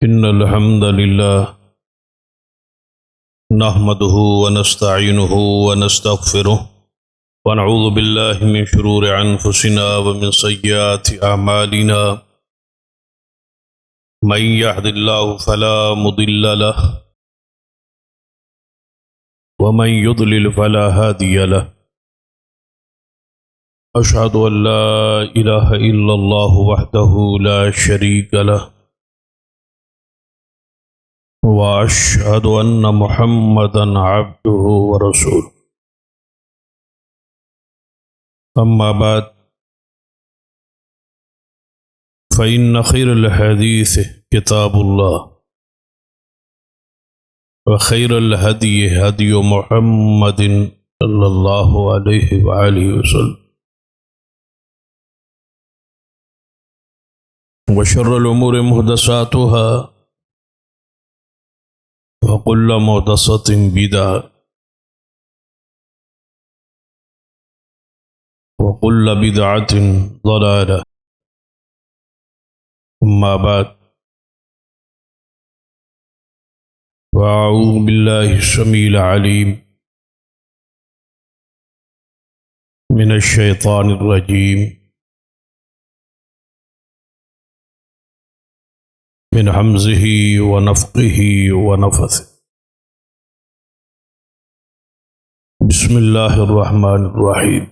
إن الحمد لله نحمده ونستعينه ونستغفره ونعوذ بالله من شرور أنفسنا ومن سيئات أعمالنا من يهد الله فلا مضل له ومن يضلل فلا هادي له أشهد أن لا إله إلا الله وحده لا شريك له وأشهد أن محمدا عبده ورسوله أما بعد فإن خير الحديث كتاب الله وخير الهدي هدي محمد صلى الله عليه وآله وسلم وشر الأمور محدثاتها وكل محدثة بدعة وكل بدعة ضلالة أما بعد وأعوذ بالله السميع العليم من الشيطان الرجيم من همزه ونفخه ونفثه بسم الله الرحمن الرحيم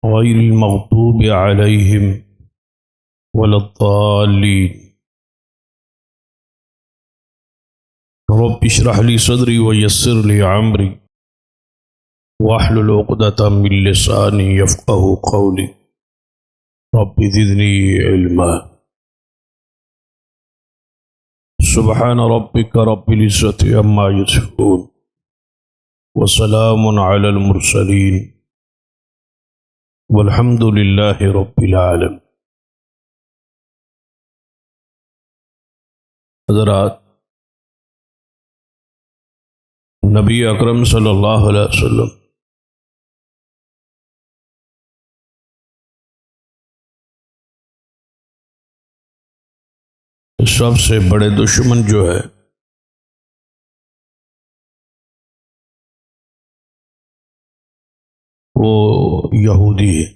غير المغضوب عليهم ولا الضالين رب اشرح لي صدري ويسر لي أمري واحلل عقدة من لساني يفقهوا قولي رب زدني علما سبحان ربك رب العزة عما يصفون وسلام على المرسلين والحمد لله رب العالمين. حضرات، نبی اکرم صلی اللہ علیہ وسلم سب سے بڑے دشمن جو ہے وہ یہودی ہے.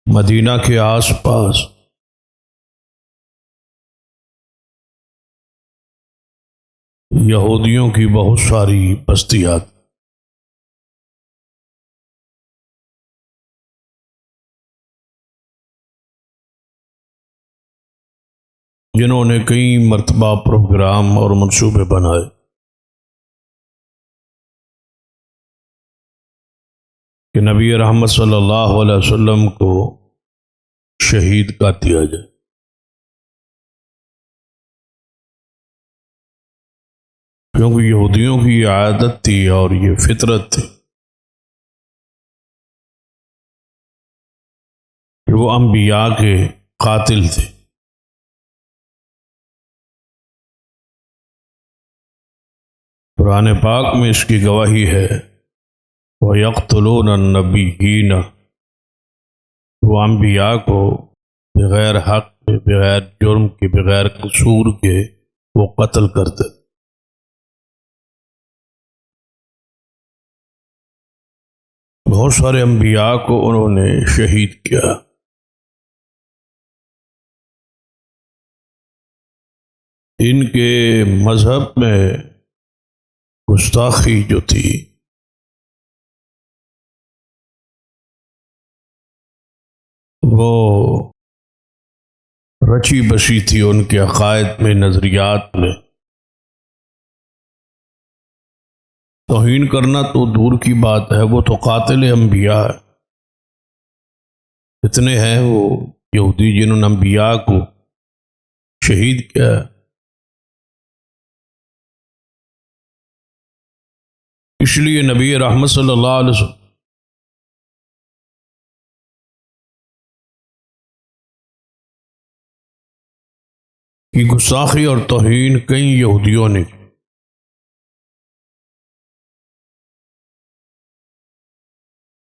مدینہ کے آس پاس یہودیوں کی بہت ساری بستیاں، جنہوں نے کئی مرتبہ پروگرام اور منصوبے بنائے کہ نبی رحمت صلی اللہ علیہ وسلم کو شہید کر دیا جائے. کیونکہ یہودیوں کی یہ عادت تھی اور یہ فطرت تھی کہ وہ انبیاء کے قاتل تھے. قرآن پاک میں اس کی گواہی ہے وَيَقْتُلُونَ النَّبِيِّينَ، وہ انبیاء کو بغیر حق کے، بغیر جرم کے، بغیر قصور کے وہ قتل کرتے. بہت سارے انبیاء کو انہوں نے شہید کیا. ان کے مذہب میں گستاخی جو تھی وہ رچی بسی تھی. ان کے عقائد میں، نظریات میں توہین کرنا تو دور کی بات ہے، وہ تو قاتل انبیاء ہے. اتنے ہیں وہ یہودی جنہوں نے انبیاء کو شہید کیا. اس لیے نبی رحمت صلی اللہ علیہ وسلم کی گستاخی اور توہین کئی یہودیوں نے کی۔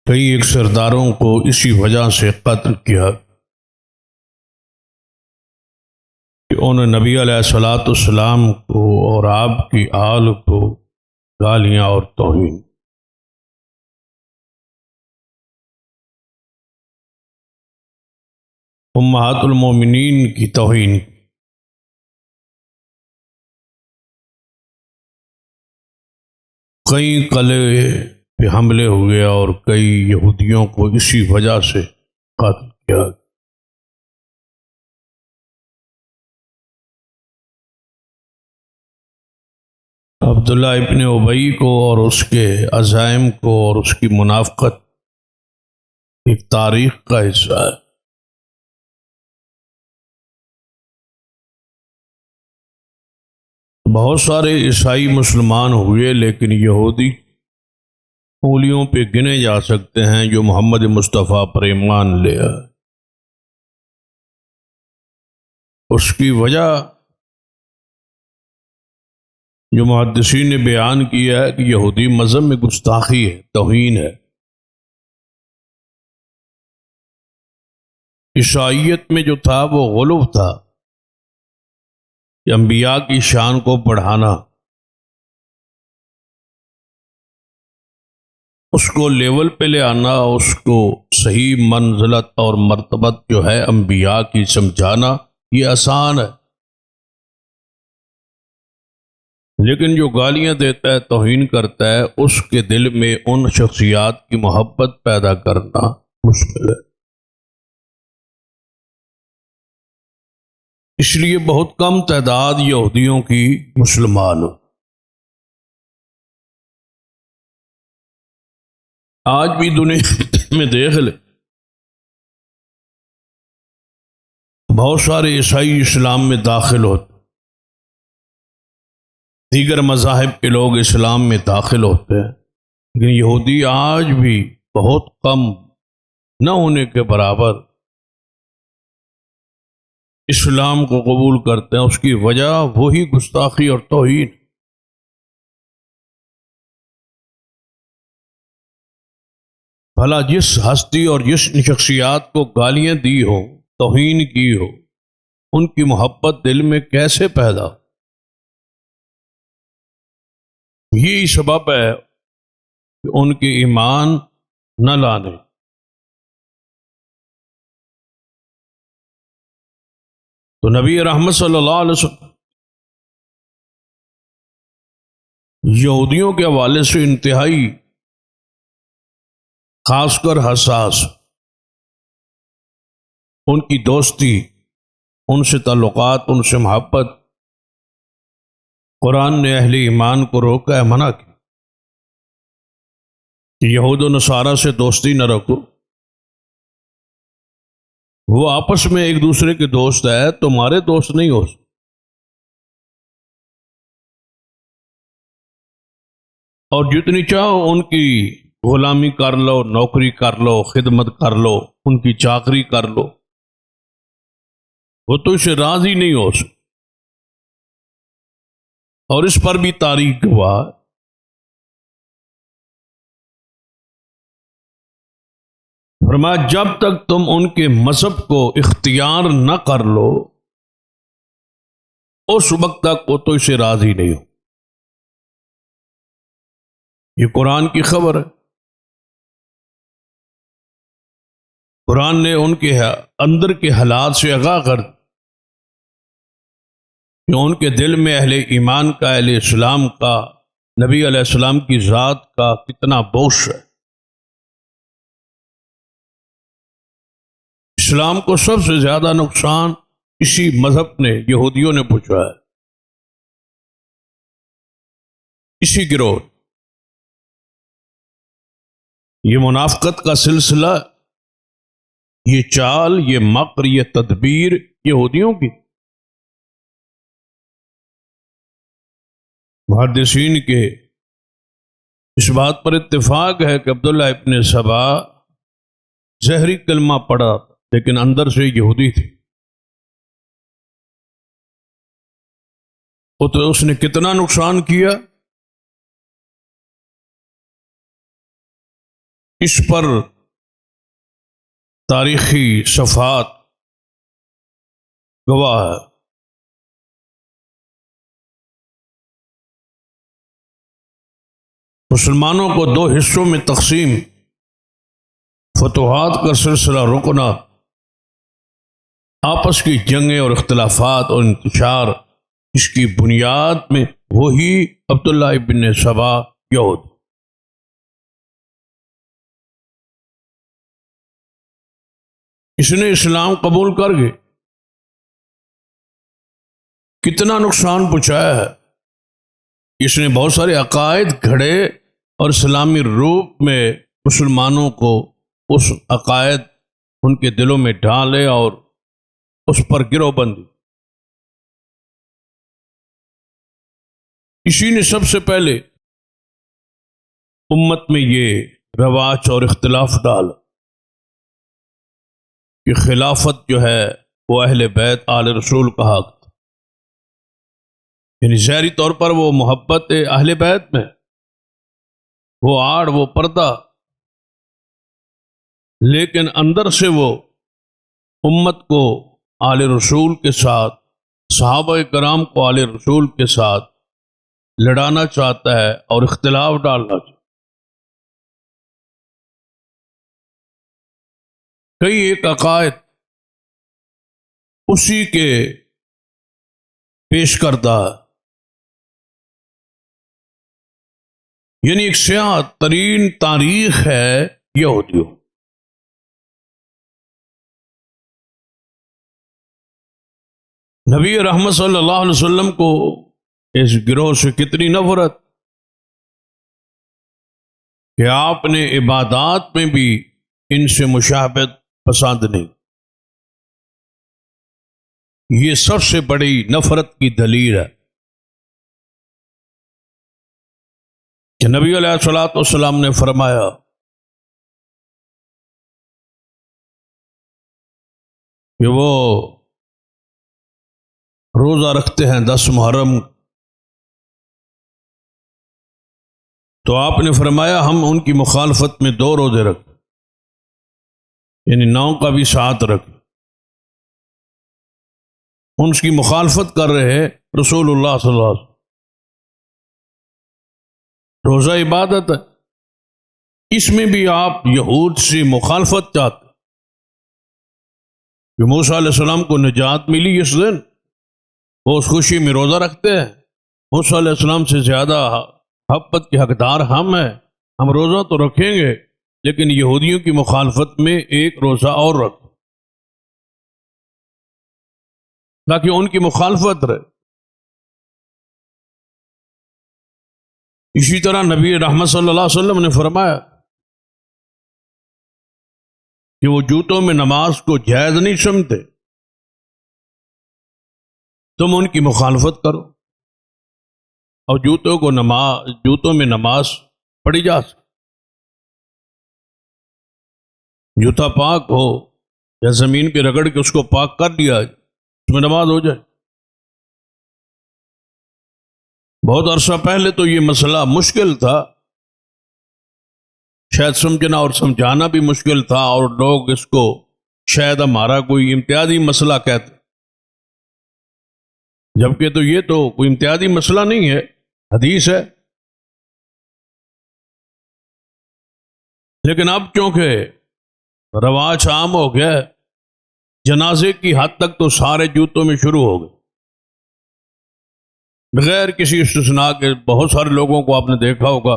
کئی ایک سرداروں کو اسی وجہ سے قتل کیا کہ انہوں نے نبی علیہ الصلوۃ والسلام کو اور آپ کی آل کو گالیاں اور توہین۔ امہات المومنین کی توہین۔ کئی قلعے پہ حملے ہوئے اور کئی یہودیوں کو اسی وجہ سے قتل کیا۔ عبداللہ ابن ابی کو اور اس کے عزائم کو اور اس کی منافقت ایک تاریخ کا حصہ ہے۔ بہت سارے عیسائی مسلمان ہوئے، لیکن یہودی انگلیوں پہ گنے جا سکتے ہیں جو محمد مصطفیٰ پر ایمان لے آئے۔ اس کی وجہ جو محدثین نے بیان کیا ہے کہ یہودی مذہب میں گستاخی ہے، توہین ہے۔ عیسائیت میں جو تھا وہ غلو تھا کہ انبیاء کی شان کو بڑھانا، اس کو لیول پہ لے آنا، اس کو صحیح منزلت اور مرتبت جو ہے انبیاء کی سمجھانا، یہ آسان ہے۔ لیکن جو گالیاں دیتا ہے، توہین کرتا ہے، اس کے دل میں ان شخصیات کی محبت پیدا کرنا مشکل ہے۔ اس لیے بہت کم تعداد یہودیوں کی مسلمان ہو۔ آج بھی دنیا میں دیکھ لے، بہت سارے عیسائی اسلام میں داخل ہوتے، دیگر مذاہب کے لوگ اسلام میں داخل ہوتے ہیں، لیکن یہودی آج بھی بہت کم نہ ہونے کے برابر اسلام کو قبول کرتے ہیں۔ اس کی وجہ وہی گستاخی اور توہین۔ بھلا جس ہستی اور جس شخصیات کو گالیاں دی ہو، توہین کی ہو، ان کی محبت دل میں کیسے پیدا؟ یہی سبب ہے کہ ان کے ایمان نہ لانے۔ تو نبی رحمت صلی اللہ علیہ وسلم یہودیوں کے حوالے سے انتہائی خاص کر حساس، ان کی دوستی، ان سے تعلقات، ان سے محبت، قرآن نے اہل ایمان کو روکا ہے، منع کیا کہ یہود و نصارہ سے دوستی نہ رکھو، وہ آپس میں ایک دوسرے کے دوست ہے، تمہارے دوست نہیں ہو۔ اور جتنی چاہو ان کی غلامی کر لو، نوکری کر لو، خدمت کر لو، ان کی چاکری کر لو، وہ تو اسے راضی نہیں ہو سکتے۔ اور اس پر بھی تاریخ گواہ ہے۔ فرمایا جب تک تم ان کے مذہب کو اختیار نہ کر لو، اس وقت تک وہ تو اسے راضی نہیں ہو۔ یہ قرآن کی خبر ہے۔ قرآن نے ان کے اندر کے حالات سے آگاہ کر کہ ان کے دل میں اہل ایمان کا، اہل اسلام کا، نبی علیہ السلام کی ذات کا کتنا بوش ہے۔ اسلام کو سب سے زیادہ نقصان اسی مذہب نے، یہودیوں نے پہنچایا ہے، اسی گروہ۔ یہ منافقت کا سلسلہ، یہ چال، یہ مکر، یہ تدبیر یہودیوں کی۔ محدثین کے اس بات پر اتفاق ہے کہ عبداللہ ابن سبا زہری کلمہ پڑھا لیکن اندر سے یہودی تھی۔ تو اس نے کتنا نقصان کیا؟ اس پر تاریخی صفحات گواہ ہے۔ مسلمانوں کو دو حصوں میں تقسیم، فتوحات کا سلسلہ رکنا، آپس کی جنگیں اور اختلافات اور انتشار، اس کی بنیاد میں وہی عبداللہ ابن سبا یہود۔ اس نے اسلام قبول کر کے کتنا نقصان پہنچایا ہے۔ اس نے بہت سارے عقائد گھڑے اور اسلامی روپ میں مسلمانوں کو اس عقائد ان کے دلوں میں ڈالے اور اس پر گروہ بندی۔ اسی نے سب سے پہلے امت میں یہ رواج اور اختلاف ڈالا کہ خلافت جو ہے وہ اہل بیت آل رسول کا حق تھا، یعنی ظاہری طور پر وہ محبت اہل بیت میں، وہ آڑ، وہ پردہ، لیکن اندر سے وہ امت کو آل رسول کے ساتھ، صحابہ کرام کو آل رسول کے ساتھ لڑانا چاہتا ہے اور اختلاف ڈالنا چاہتا ہے۔ کئی ایک عقائد اسی کے پیش کردہ، یعنی ایک سیاہ ترین تاریخ ہے یہودیوں۔ نبی رحمت صلی اللہ علیہ وسلم کو اس گروہ سے کتنی نفرت کہ آپ نے عبادات میں بھی ان سے مشابہت پسند نہیں۔ یہ سب سے بڑی نفرت کی دلیل ہے کہ نبی علیہ الصلوۃ والسلام نے فرمایا کہ وہ روزہ رکھتے ہیں 10 محرم، تو آپ نے فرمایا ہم ان کی مخالفت میں 2 روزے رکھیں، یعنی 9 کا بھی 7 رکھیں۔ ان کی مخالفت کر رہے رسول اللہ صلی اللہ علیہ وسلم۔ روزہ عبادت ہے، اس میں بھی آپ یہود سے مخالفت چاہتے کہ موسیٰ علیہ السلام کو نجات ملی اس دن، وہ اس خوشی میں روزہ رکھتے ہیں۔ موسیٰ علیہ السلام سے زیادہ محبت کے حقدار ہم ہیں، ہم روزہ تو رکھیں گے لیکن یہودیوں کی مخالفت میں ایک روزہ اور رکھ تاکہ ان کی مخالفت رہے۔ اسی طرح نبی رحمت صلی اللہ علیہ وسلم نے فرمایا کہ وہ جوتوں میں نماز کو جائز نہیں سمجھتے، تم ان کی مخالفت کرو اور جوتوں میں نماز پڑھی جا سکے۔ جوتا پاک ہو یا زمین پہ رگڑ کے اس کو پاک کر لیا، اس میں نماز ہو جائے۔ بہت عرصہ پہلے تو یہ مسئلہ مشکل تھا، شاید سمجھنا اور سمجھانا بھی مشکل تھا، اور لوگ اس کو شاید ہمارا کوئی امتیازی مسئلہ کہتے، جبکہ تو یہ تو کوئی امتیازی مسئلہ نہیں ہے، حدیث ہے۔ لیکن اب چونکہ رواج عام ہو گیا، جنازے کی حد تک تو سارے جوتوں میں شروع ہو گئے، بغیر کسی استثناء کے۔ بہت سارے لوگوں کو آپ نے دیکھا ہوگا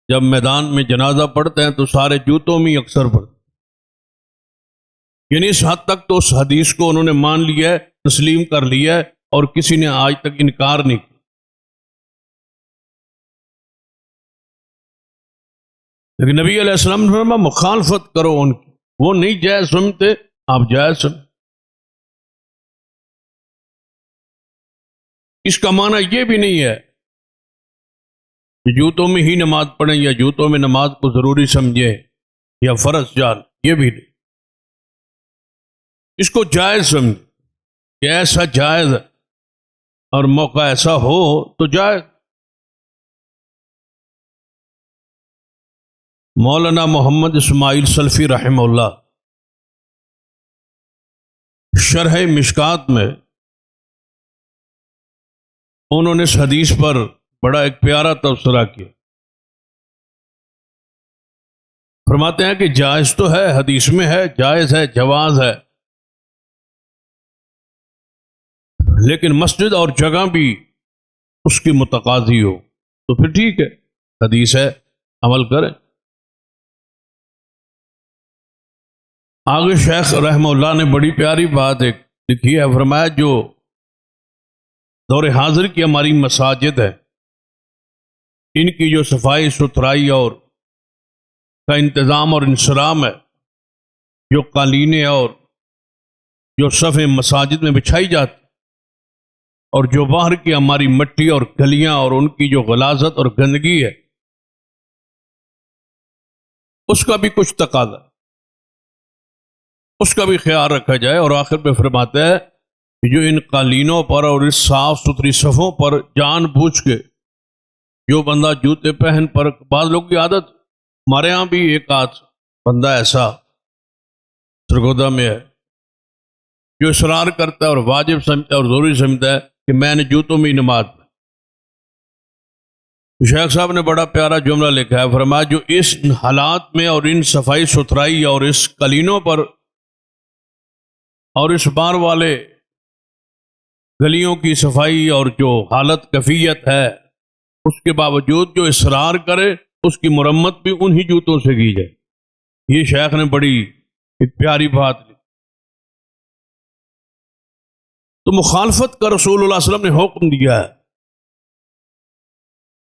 جب میدان میں جنازہ پڑھتے ہیں تو سارے جوتوں میں ہی اکثر پڑھتے، یعنی اس حد تک تو اس حدیث کو انہوں نے مان لیا ہے، تسلیم کر لیا ہے، اور کسی نے آج تک انکار نہیں کیا۔ لیکن نبی علیہ السلام نے فرمایا مخالفت کرو ان کی، وہ نہیں جائز سمجھتے، آپ جائز سمجھتے۔ اس کا معنی یہ بھی نہیں ہے کہ جوتوں میں ہی نماز پڑھیں یا جوتوں میں نماز کو ضروری سمجھیں یا فرض جان، یہ بھی نہیں۔ اس کو جائز سمجھیں کہ ایسا جائز ہے۔ اور موقع ایسا ہو تو جائے۔ مولانا محمد اسماعیل سلفی رحمہ اللہ شرح مشکات میں انہوں نے اس حدیث پر بڑا ایک پیارا تبصرہ کیا۔ فرماتے ہیں کہ جائز تو ہے، حدیث میں ہے، جائز ہے، جواز ہے، لیکن مسجد اور جگہ بھی اس کی متقاضی ہو تو پھر ٹھیک ہے، حدیث ہے، عمل کریں۔ آگے شیخ رحمہ اللہ نے بڑی پیاری بات ایک لکھی ہے، فرمایا جو دور حاضر کی ہماری مساجد ہے، ان کی جو صفائی ستھرائی اور کا انتظام اور انصرام ہے، جو قالینیں اور جو صفیں مساجد میں بچھائی جاتی، اور جو باہر کی ہماری مٹی اور گلیاں اور ان کی جو غلاظت اور گندگی ہے، اس کا بھی کچھ تقاضا، اس کا بھی خیال رکھا جائے۔ اور آخر پہ فرماتا ہے کہ جو ان قالینوں پر اور اس صاف ستھری صفوں پر جان بوجھ کے جو بندہ جوتے پہن پر، بعض لوگ کی عادت، ہمارے ہاں بھی ایک آدھ بندہ ایسا سرگودا میں ہے جو اصرار کرتا ہے اور واجب سمجھتا ہے اور ضروری سمجھتا ہے کہ میں نے جوتوں میں ہی نماز پڑھی۔ شیخ صاحب نے بڑا پیارا جملہ لکھا ہے، فرمایا جو اس حالات میں اور ان صفائی ستھرائی اور اس قالینوں پر اور اس بار والے گلیوں کی صفائی اور جو حالت کیفیت ہے، اس کے باوجود جو اصرار کرے اس کی مرمت بھی انہی جوتوں سے کی جائے۔ یہ شیخ نے بڑی ایک پیاری بات لکھی۔ تو مخالفت کا رسول اللہ صلی اللہ علیہ وسلم نے حکم دیا ہے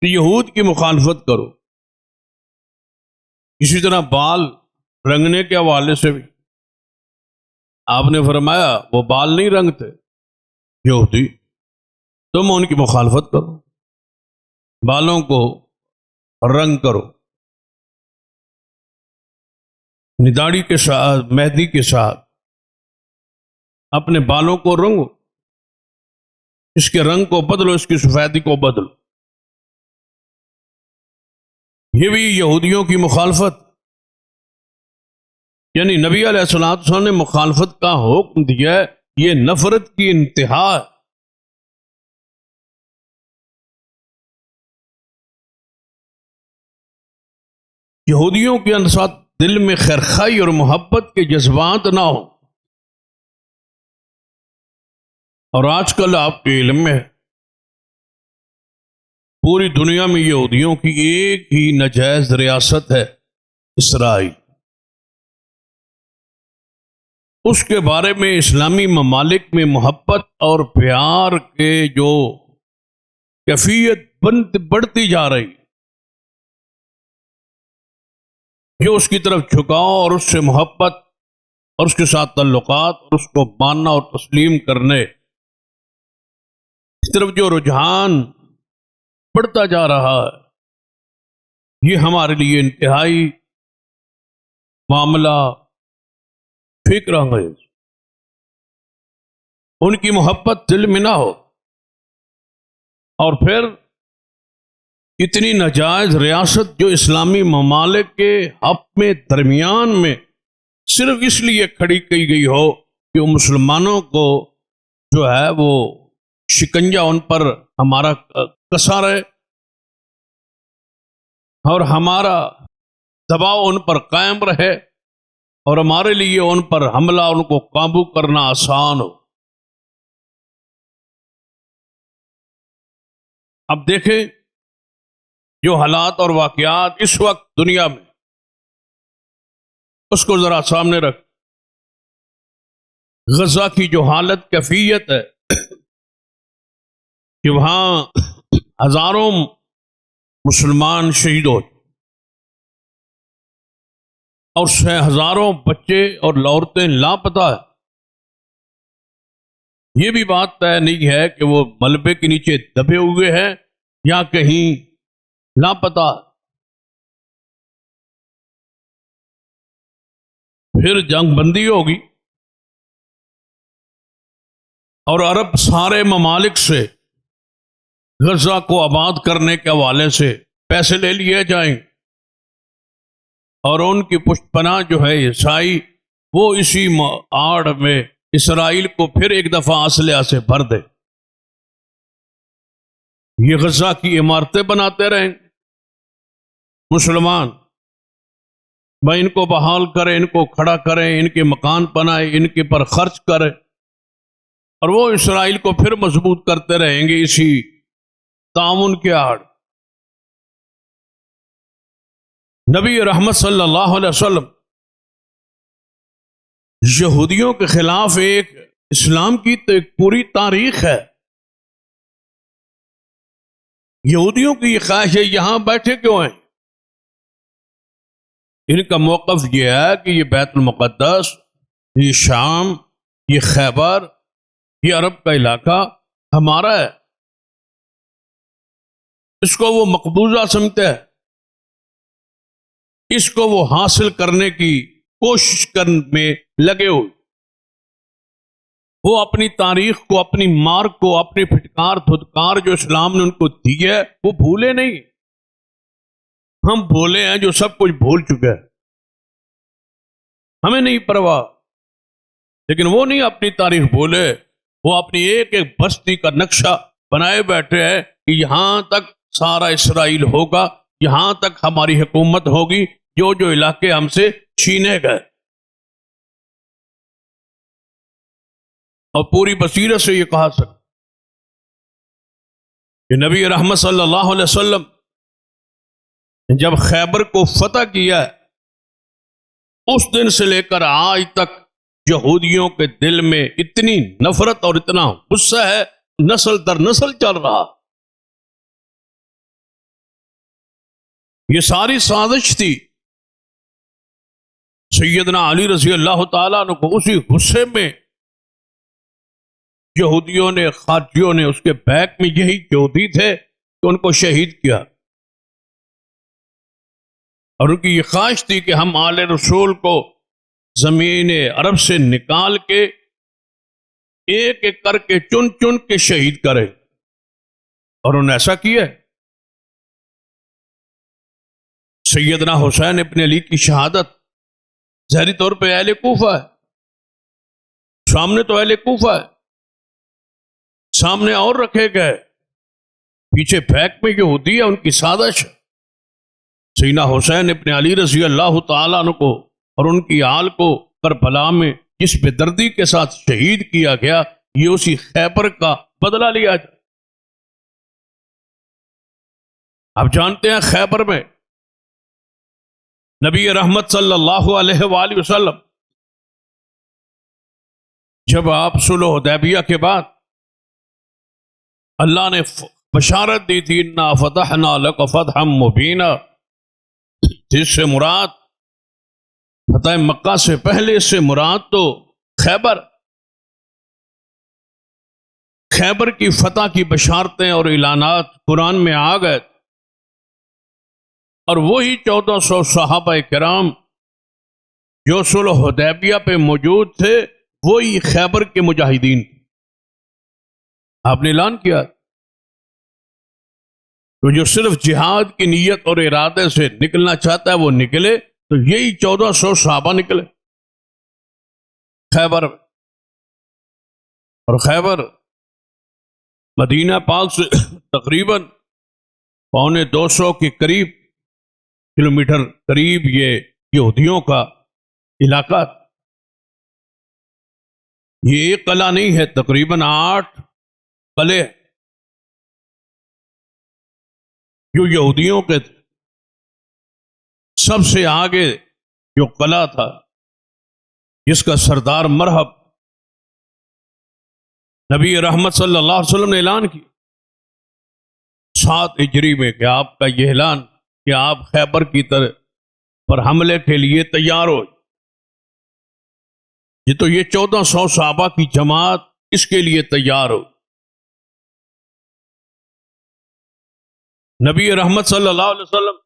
کہ یہود کی مخالفت کرو۔ اسی طرح بال رنگنے کے حوالے سے بھی آپ نے فرمایا وہ بال نہیں رنگتے یہودی، تم ان کی مخالفت کرو، بالوں کو رنگ کرو، داڑھی کے ساتھ، مہندی کے ساتھ اپنے بالوں کو رنگو، اس کے رنگ کو بدلو، اس کی سفیدی کو بدلو۔ یہ بھی یہودیوں کی مخالفت، یعنی نبی علیہ الصلوۃ والسلام نے مخالفت کا حکم دیا ہے، یہ نفرت کی انتہا ہے۔ یہودیوں کے اندر دل میں خیرخواہی اور محبت کے جذبات نہ ہو۔ اور آج کل آپ کے علم میں پوری دنیا میں یہودیوں کی ایک ہی ناجائز ریاست ہے، اسرائیل۔ اس کے بارے میں اسلامی ممالک میں محبت اور پیار کے جو کیفیت بڑھتی جا رہی، جو اس کی طرف جھکاؤ اور اس سے محبت اور اس کے ساتھ تعلقات اور اس کو ماننا اور تسلیم کرنے، اس طرف جو رجحان بڑھتا جا رہا ہے، یہ ہمارے لیے انتہائی معاملہ فکر انگیز۔ ان کی محبت دل میں نہ ہو، اور پھر اتنی ناجائز ریاست جو اسلامی ممالک کے اپنے درمیان میں صرف اس لیے کھڑی کی گئی ہو کہ وہ مسلمانوں کو جو ہے وہ شکنجہ ان پر ہمارا کسا رہے اور ہمارا دباؤ ان پر قائم رہے، اور ہمارے لیے ان پر حملہ، ان کو قابو کرنا آسان ہو۔ اب دیکھیں جو حالات اور واقعات اس وقت دنیا میں، اس کو ذرا سامنے رکھ۔ غزہ کی جو حالت کیفیت ہے کہ وہاں ہزاروں مسلمان شہید ہو، اور ہزاروں بچے اور عورتیں لاپتہ ہیں۔ یہ بھی بات طے نہیں ہے کہ وہ ملبے کے نیچے دبے ہوئے ہیں یا کہیں لاپتہ۔ پھر جنگ بندی ہوگی اور عرب سارے ممالک سے غزہ کو آباد کرنے کے حوالے سے پیسے لے لیے جائیں اور ان کی پشت پناہ جو ہے عیسائی وہ اسی آڑ میں اسرائیل کو پھر ایک دفعہ اسلحہ سے بھر دے، یہ غزہ کی عمارتیں بناتے رہیں مسلمان، بھائی ان کو بحال کریں، ان کو کھڑا کریں، ان کے مکان بنائیں، ان کے پر خرچ کریں، اور وہ اسرائیل کو پھر مضبوط کرتے رہیں گے اسی تعاون کے آڑ۔ نبی رحمت صلی اللہ علیہ وسلم یہودیوں کے خلاف ایک اسلام کی تو ایک پوری تاریخ ہے۔ یہودیوں کی یہ خواہش ہے یہاں بیٹھے کیوں ہیں؟ ان کا موقف یہ ہے کہ یہ بیت المقدس، یہ شام، یہ خیبر، یہ عرب کا علاقہ ہمارا ہے، اس کو وہ مقبوضہ سمجھتے ہیں، اس کو وہ حاصل کرنے کی کوشش کرنے میں لگے ہوئے، وہ اپنی تاریخ کو، اپنی مارک کو، اپنی پھٹکار دھتکار جو اسلام نے ان کو دی ہے وہ بھولے نہیں۔ ہم بھولے ہیں جو سب کچھ بھول چکے ہیں، ہمیں نہیں پرواہ، لیکن وہ نہیں اپنی تاریخ بھولے، وہ اپنی ایک ایک بستی کا نقشہ بنائے بیٹھے ہیں کہ یہاں تک سارا اسرائیل ہوگا، یہاں تک ہماری حکومت ہوگی، جو جو علاقے ہم سے چھینے گئے، اور پوری بصیرت سے یہ کہا سکتے کہ نبی رحمت صلی اللہ علیہ وسلم جب خیبر کو فتح کیا اس دن سے لے کر آج تک یہودیوں کے دل میں اتنی نفرت اور اتنا غصہ ہے، نسل در نسل چل رہا۔ یہ ساری سازش تھی، سیدنا علی رضی اللہ تعالیٰ عنہ کو اسی غصے میں یہودیوں نے، خارجیوں نے، اس کے بیک میں یہی یہودی تھے کہ ان کو شہید کیا، اور ان کی یہ خواہش تھی کہ ہم آل رسول کو زمین عرب سے نکال کے ایک ایک کر کے چن چن کے شہید کرے، اور انہوں نے ایسا کیا۔ سیدنا حسین ابن علی کی شہادت ظاہری طور پہ اہل کوفہ ہے، سامنے تو اہل کوفہ ہے، سامنے اور رکھے گئے، پیچھے بیک میں یہودی ہے، ان کی سازش ہے۔ سیدنا حسین ابن علی رضی اللہ تعالیٰ عنہ کو اور ان کی آل کو کربلا میں جس بے دردی کے ساتھ شہید کیا گیا، یہ اسی خیبر کا بدلہ لیا جائے۔ آپ جانتے ہیں خیبر میں نبی رحمت صلی اللہ علیہ وآلہ وسلم جب آپ صلح حدیبیہ کے بعد اللہ نے بشارت دی تھی انا فتحنا لک فتحا مبینا، جس سے مراد فتح مکہ سے پہلے سے مراد تو خیبر کی فتح کی بشارتیں اور اعلانات قرآن میں آ گئے، اور وہی 1400 صحابہ کرام جو صلح حدیبیہ پہ موجود تھے وہی خیبر کے مجاہدین، آپ نے اعلان کیا تو جو صرف جہاد کی نیت اور ارادے سے نکلنا چاہتا ہے وہ نکلے، تو یہی 1400 صحابہ نکلے خیبر، اور خیبر مدینہ پاک سے تقریباً 250 کے قریب کلومیٹر قریب یہ یہودیوں کا علاقہ، یہ ایک قلعہ نہیں ہے، تقریباً 8 قلعے جو یہودیوں کے تھے۔ سب سے آگے جو قلعہ تھا جس کا سردار مرحب نبی رحمت صلی اللہ علیہ وسلم نے اعلان کیا 7 ہجری میں کہ آپ کا یہ اعلان کہ آپ خیبر کی طرف پر حملے کے لیے تیار ہو، یہ تو یہ 1400 صحابہ کی جماعت اس کے لیے تیار ہو۔ نبی رحمت صلی اللہ علیہ وسلم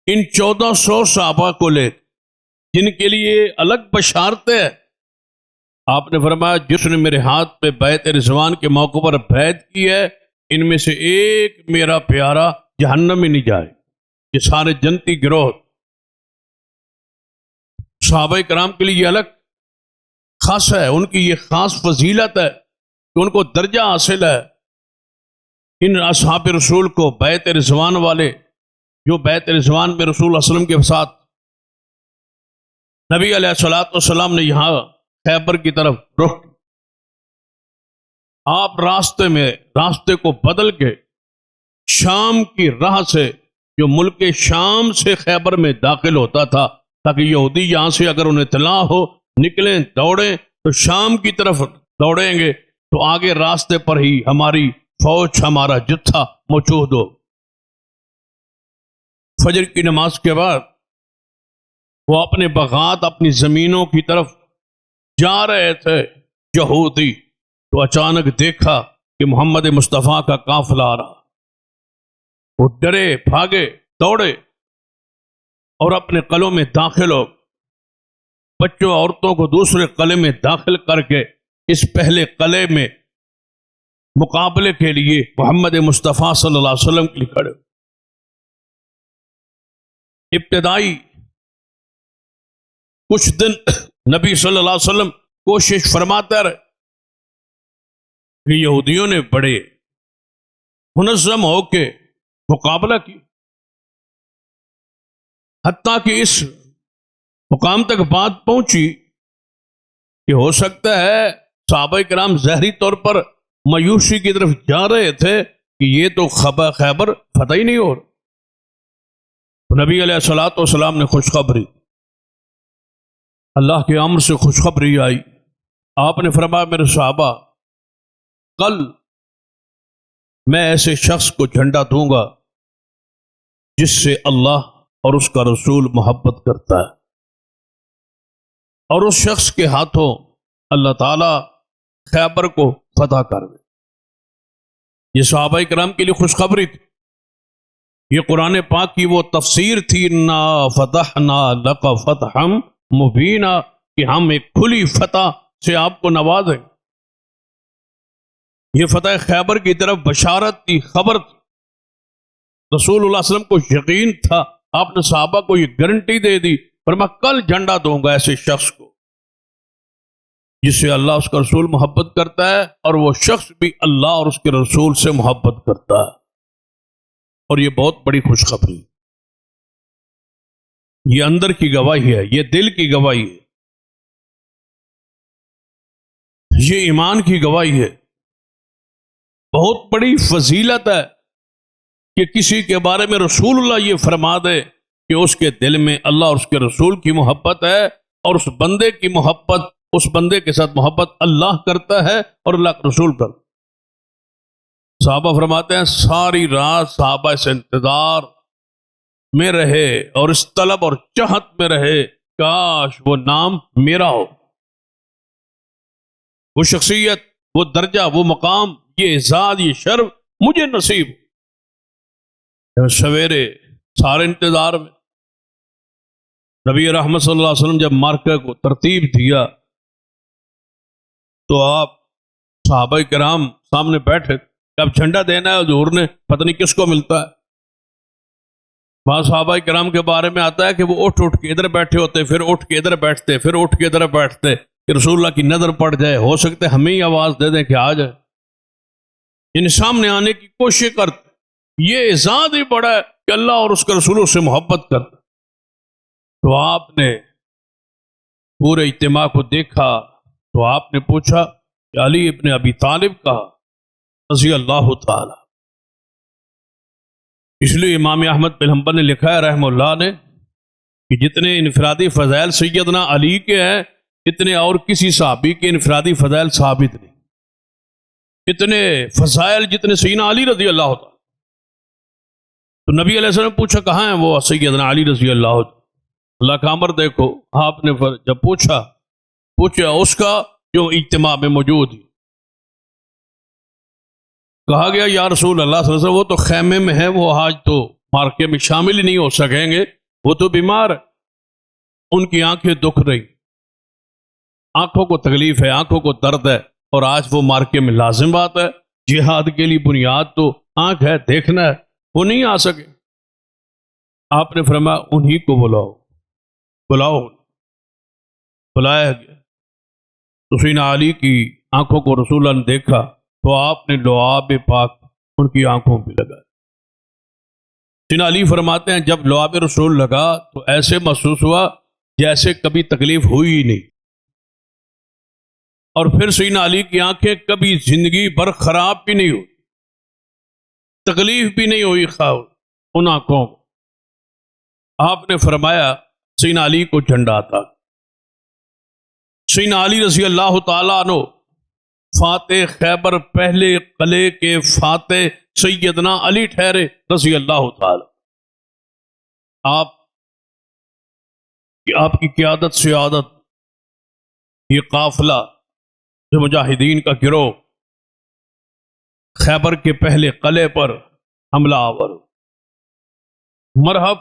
ان 1400 صحابہ کو لے جن کے لیے الگ بشارتیں ہیں، آپ نے فرمایا جس نے میرے ہاتھ پہ بیعت رضوان کے موقع پر بیعت کی ہے ان میں سے ایک میرا پیارا جہنم میں نہیں جائے. یہ سارے جنتی گروہ صحابہ کرام کے لیے یہ الگ خاص ہے، ان کی یہ خاص فضیلت ہے کہ ان کو درجہ حاصل ہے. ان اصحاب رسول کو بیعت رضوان والے، جو بیعت رضوان میں رسول اللہ علیہ وسلم کے ساتھ نبی علیہ الصلوۃ والسلام نے یہاں خیبر کی طرف رخ، آپ راستے کو بدل کے شام کی راہ سے، جو ملک شام سے خیبر میں داخل ہوتا تھا، تاکہ یہودی یہاں سے اگر انہیں اطلاع ہو نکلیں دوڑیں تو شام کی طرف دوڑیں گے، تو آگے راستے پر ہی ہماری فوج، ہمارا جتھا موجود ہو. فجر کی نماز کے بعد وہ اپنے باغات، اپنی زمینوں کی طرف جا رہے تھے یہودی، تو اچانک دیکھا کہ محمد مصطفیٰ کا قافلہ آ رہا. وہ ڈرے، بھاگے، دوڑے اور اپنے قلعوں میں داخل ہو، بچوں عورتوں کو دوسرے قلعے میں داخل کر کے اس پہلے قلعے میں مقابلے کے لیے محمد مصطفیٰ صلی اللہ علیہ وسلم کے لیے کھڑے. ابتدائی کچھ دن نبی صلی اللہ علیہ وسلم کوشش فرماتے رہے کہ یہودیوں نے بڑے منظم ہو کے مقابلہ کی، حتیٰ کہ اس مقام تک بات پہنچی کہ ہو سکتا ہے صحابہ کرام ظاہری طور پر مایوسی کی طرف جا رہے تھے کہ یہ تو خیبر فتح ہی نہیں ہو رہا. نبی علیہ الصلوۃ والسلام نے خوشخبری، اللہ کے امر سے خوشخبری آئی. آپ نے فرمایا میرے صحابہ، کل میں ایسے شخص کو جھنڈا دوں گا جس سے اللہ اور اس کا رسول محبت کرتا ہے، اور اس شخص کے ہاتھوں اللہ تعالی خیبر کو فتح کر دے. یہ صحابہ کرام کے لیے خوشخبری تھی. یہ قرآن پاک کی وہ تفسیر تھی، انا فتحنا لک فتحا مبینا، کہ ہم ایک کھلی فتح سے آپ کو نوازیں. یہ فتح خیبر کی طرف بشارت کی خبر تھی. رسول اللہ صلی اللہ علیہ وسلم کو یقین تھا، آپ نے صحابہ کو یہ گارنٹی دے دی، پر میں کل جھنڈا دوں گا ایسے شخص کو جس سے اللہ اس کا رسول محبت کرتا ہے، اور وہ شخص بھی اللہ اور اس کے رسول سے محبت کرتا ہے. اور یہ بہت بڑی خوشخبری، یہ اندر کی گواہی ہے، یہ دل کی گواہی ہے، یہ ایمان کی گواہی ہے. بہت بڑی فضیلت ہے کہ کسی کے بارے میں رسول اللہ یہ فرما دے کہ اس کے دل میں اللہ اور اس کے رسول کی محبت ہے، اور اس بندے کی محبت، اس بندے کے ساتھ محبت اللہ کرتا ہے اور اللہ کا رسول کرتا ہے. صحابہ فرماتے ہیں ساری رات صحابہ اس انتظار میں رہے اور اس طلب اور چاہت میں رہے، کاش وہ نام میرا ہو، وہ شخصیت، وہ درجہ، وہ مقام، یہ اعزاز، یہ شرف مجھے نصیب. سویرے سارے انتظار میں نبی رحمت صلی اللہ علیہ وسلم جب مارکہ کو ترتیب دیا تو آپ صحابہ کرام سامنے بیٹھے. اب جھنڈا دینا ہے حضور نے، پتہ نہیں کس کو ملتا ہے. بعض صحابہ کرام کے بارے میں آتا ہے کہ وہ اٹھ کے ادھر بیٹھے ہوتے، پھر اٹھ کے ادھر بیٹھتے، پھر اٹھ کے ادھر بیٹھتے کہ رسول اللہ کی نظر پڑ جائے، ہو سکتا ہے ہمیں ہی آواز دے دیں کہ آ جائے. ان سامنے آنے کی کوشش کرتے. یہ اعزاز ہی بڑا ہے کہ اللہ اور اس کے رسولوں سے محبت کرتے. تو آپ نے پورے اجتماع کو دیکھا تو آپ نے پوچھا کہ علی ابن ابی طالب کا رضی اللہ تعالی. اس لیے امام احمد بن حنبل نے لکھا ہے رحمہ اللہ نے کہ جتنے انفرادی فضائل سیدنا علی کے ہیں اتنے اور کسی صحابی کے انفرادی فضائل ثابت نہیں. اتنے فضائل جتنے سیدنا علی رضی اللہ تعالی. تو نبی علیہ السلام نے پوچھا کہاں ہیں وہ سیدنا علی رضی اللہ تعالی. اللہ کا امر دیکھو، آپ نے جب پوچھا اس کا جو اجتماع میں موجود ہے. کہا گیا یا رسول اللہ صلی اللہ علیہ وسلم وہ تو خیمے میں ہے، وہ آج تو مارکے میں شامل ہی نہیں ہو سکیں گے، وہ تو بیمار ہے، ان کی آنکھیں دکھ رہی، آنکھوں کو تکلیف ہے، آنکھوں کو درد ہے، اور آج وہ مارکے میں لازم بات ہے جہاد کے لیے بنیاد تو آنکھ ہے، دیکھنا ہے، وہ نہیں آ سکے۔ آپ نے فرمایا انہی کو بلاؤ، بلاؤ۔ بلایا گیا تو سیدنا علی کی آنکھوں کو رسول اللہ نے دیکھا تو آپ نے لعاب پاک ان کی آنکھوں پہ لگا۔ سیدنا علی فرماتے ہیں جب لعاب رسول لگا تو ایسے محسوس ہوا جیسے کبھی تکلیف ہوئی ہی نہیں، اور پھر سیدنا علی کی آنکھیں کبھی زندگی بھر خراب بھی نہیں ہوئی، تکلیف بھی نہیں ہوئی ان آنکھوں کو۔ آپ نے فرمایا سیدنا علی کو جھنڈا تھا۔ سیدنا علی رضی اللہ تعالیٰ عنہ فاتح خیبر، پہلے قلعے کے فاتح سیدنا علی ٹھہرے رضی اللہ تعالیٰ۔ آپ کی قیادت سے عادت یہ قافلہ جو مجاہدین کا گروہ خیبر کے پہلے قلعے پر حملہ آور۔ مرحب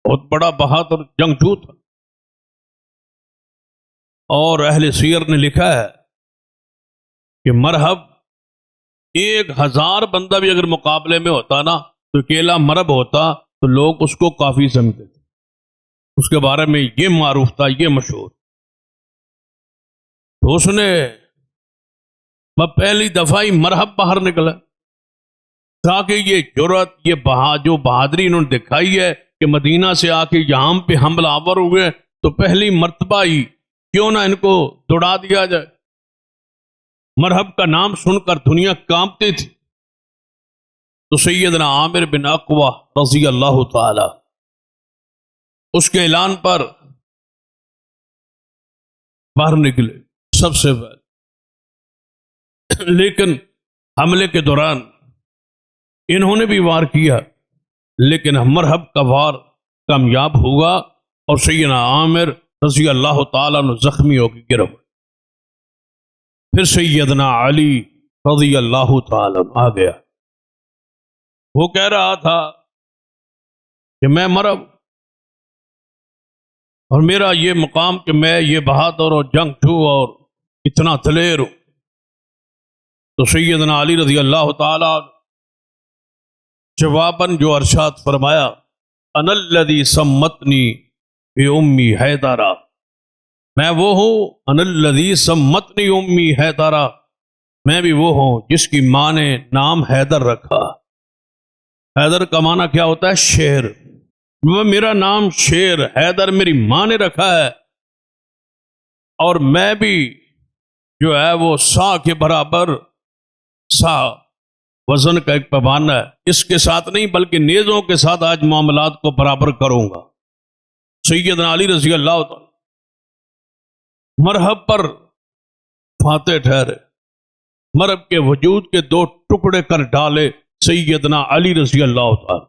بہت بڑا بہادر جنگجو تھا، اور اہل سیر نے لکھا ہے کہ مرحب 1000 بندہ بھی اگر مقابلے میں ہوتا نا تو اکیلا مرحب ہوتا تو لوگ اس کو کافی سمجھتے تھے، اس کے بارے میں یہ معروف تھا، یہ مشہور۔ تو اس نے پہلی دفعہ ہی مرحب باہر نکلا تاکہ یہ جرأت، یہ جو بہادری انہوں نے دکھائی ہے کہ مدینہ سے آ کے یہاں پہ حملہ آور ہوئے، تو پہلی مرتبہ ہی کیوں نہ ان کو دوڑا دیا جائے۔ مرحب کا نام سن کر دنیا کانپتی تھی۔ تو سیدنا عامر بن عقبہ رضی اللہ تعالی اس کے اعلان پر باہر نکلے سب سے پہلے، لیکن حملے کے دوران انہوں نے بھی وار کیا، لیکن مرحب کا وار کامیاب ہوا اور سیدنا عامر رضی اللہ تعالیٰ نے زخمی ہو کے گر پڑے۔ پھر سیدنا علی رضی اللہ تعالیٰ آ گیا، وہ کہہ رہا تھا کہ میں مرحب اور میرا یہ مقام کہ میں یہ بہادر اور جنگجو اور اتنا دلیر ہوں۔ تو سیدنا علی رضی اللہ تعالیٰ جواباً جو ارشاد فرمایا، انا الذی سمتنی بی حیدرہ، میں وہ ہوں، انا الذی سمتنی امی حیدرہ، میں بھی وہ ہوں جس کی ماں نے نام حیدر رکھا۔ حیدر کا معنی کیا ہوتا ہے؟ شیر۔ میرا نام شیر حیدر میری ماں نے رکھا ہے، اور میں بھی جو ہے وہ سا کے برابر، سا وزن کا ایک پیمانہ ہے، اس کے ساتھ نہیں بلکہ نیزوں کے ساتھ آج معاملات کو برابر کروں گا۔ سیدنا علی رضی اللہ تعالی مرحب پر فاتح ٹھہرے، مرحب کے وجود کے 2 ٹکڑے کر ڈالے سیدنا علی رضی اللہ تعالی۔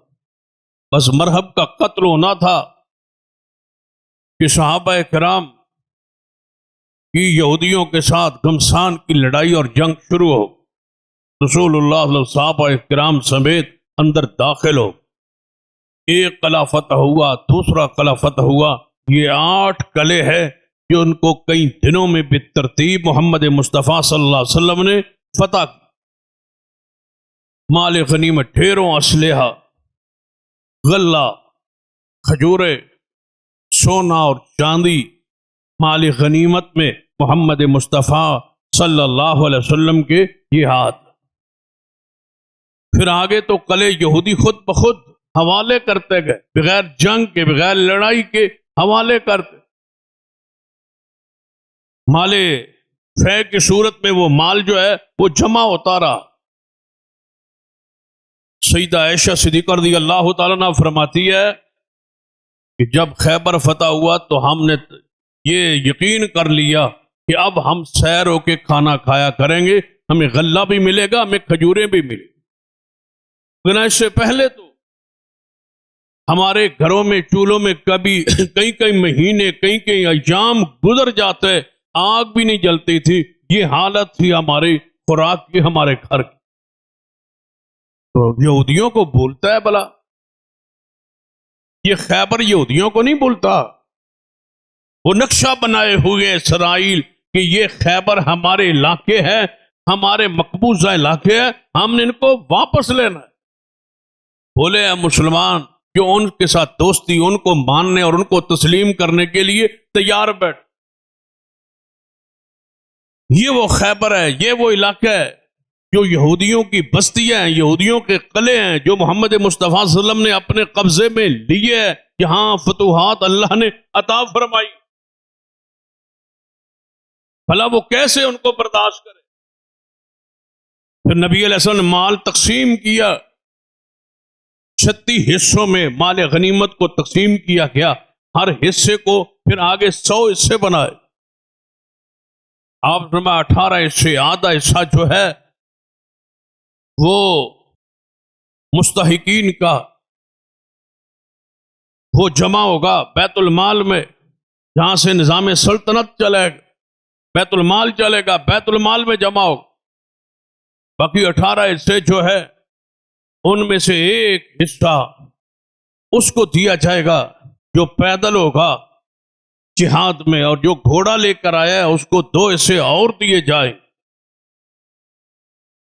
بس مرحب کا قتل ہونا تھا کہ صحابہ کرام کی یہودیوں کے ساتھ گھمسان کی لڑائی اور جنگ شروع ہو۔ رسول اللہ صلی اللہ علیہ وسلم صحابہ کرام سمیت اندر داخل ہو، ایک قلعہ فتح ہوا، دوسرا قلعہ فتح ہوا۔ یہ 8 قلعے ہیں جو ان کو کئی دنوں میں بالترتیب محمد مصطفیٰ صلی اللہ علیہ وسلم نے فتح کی۔ مال غنیمت، ڈھیروں اسلحہ، غلہ، کھجورے، سونا اور چاندی، مال غنیمت میں محمد مصطفیٰ صلی اللہ علیہ وسلم کے یہ ہاتھ۔ پھر آگے تو قلعے یہودی خود بخود حوالے کرتے گئے، بغیر جنگ کے، بغیر لڑائی کے حوالے کرتے۔ مال فے کی صورت میں وہ مال جو ہے وہ جمع ہوتا رہا۔ سیدہ عائشہ صدیقہ رضی اللہ تعالیٰ عنہ فرماتی ہے کہ جب خیبر فتح ہوا تو ہم نے یہ یقین کر لیا کہ اب ہم سیر ہو کے کھانا کھایا کریں گے، ہمیں غلہ بھی ملے گا، ہمیں کھجوریں بھی ملے گی۔ لیکن اس سے پہلے تو ہمارے گھروں میں، چولہوں میں کبھی کئی مہینے، کئی ایام گزر جاتے، آگ بھی نہیں جلتی تھی۔ یہ حالت تھی ہماری خوراک کی، ہمارے گھر کی۔ تو یہودیوں کو بولتا ہے بلا، یہ خیبر یہودیوں کو نہیں بولتا، وہ نقشہ بنائے ہوئے اسرائیل کہ یہ خیبر ہمارے علاقے ہے، ہمارے مقبوضہ علاقے ہیں، ہم نے ان کو واپس لینا ہے۔ بولے اے مسلمان جو ان کے ساتھ دوستی، ان کو ماننے اور ان کو تسلیم کرنے کے لیے تیار بیٹھ، یہ وہ خیبر ہے، یہ وہ علاقہ ہے جو یہودیوں کی بستیاں ہیں، یہودیوں کے قلعے ہیں، جو محمد مصطفیٰ صلی اللہ علیہ وسلم نے اپنے قبضے میں لیے ہیں، یہاں فتوحات اللہ نے عطا فرمائی۔ بھلا وہ کیسے ان کو برداشت کرے؟ پھر نبی علیہ السلام نے مال تقسیم کیا، 36 حصوں میں مال غنیمت کو تقسیم کیا گیا، ہر حصے کو پھر آگے 100 حصے بنائے۔ آپ نے 18 حصے، آدھا حصہ جو ہے وہ مستحقین کا وہ جمع ہوگا بیت المال میں، جہاں سے نظام سلطنت چلے گا، بیت المال چلے گا، بیت المال میں جمع ہوگا۔ باقی 18 حصے جو ہے ان میں سے ایک حصہ اس کو دیا جائے گا جو پیدل ہوگا جہاد میں، اور جو گھوڑا لے کر آیا ہے اس کو 2 حصے اور دیے جائیں۔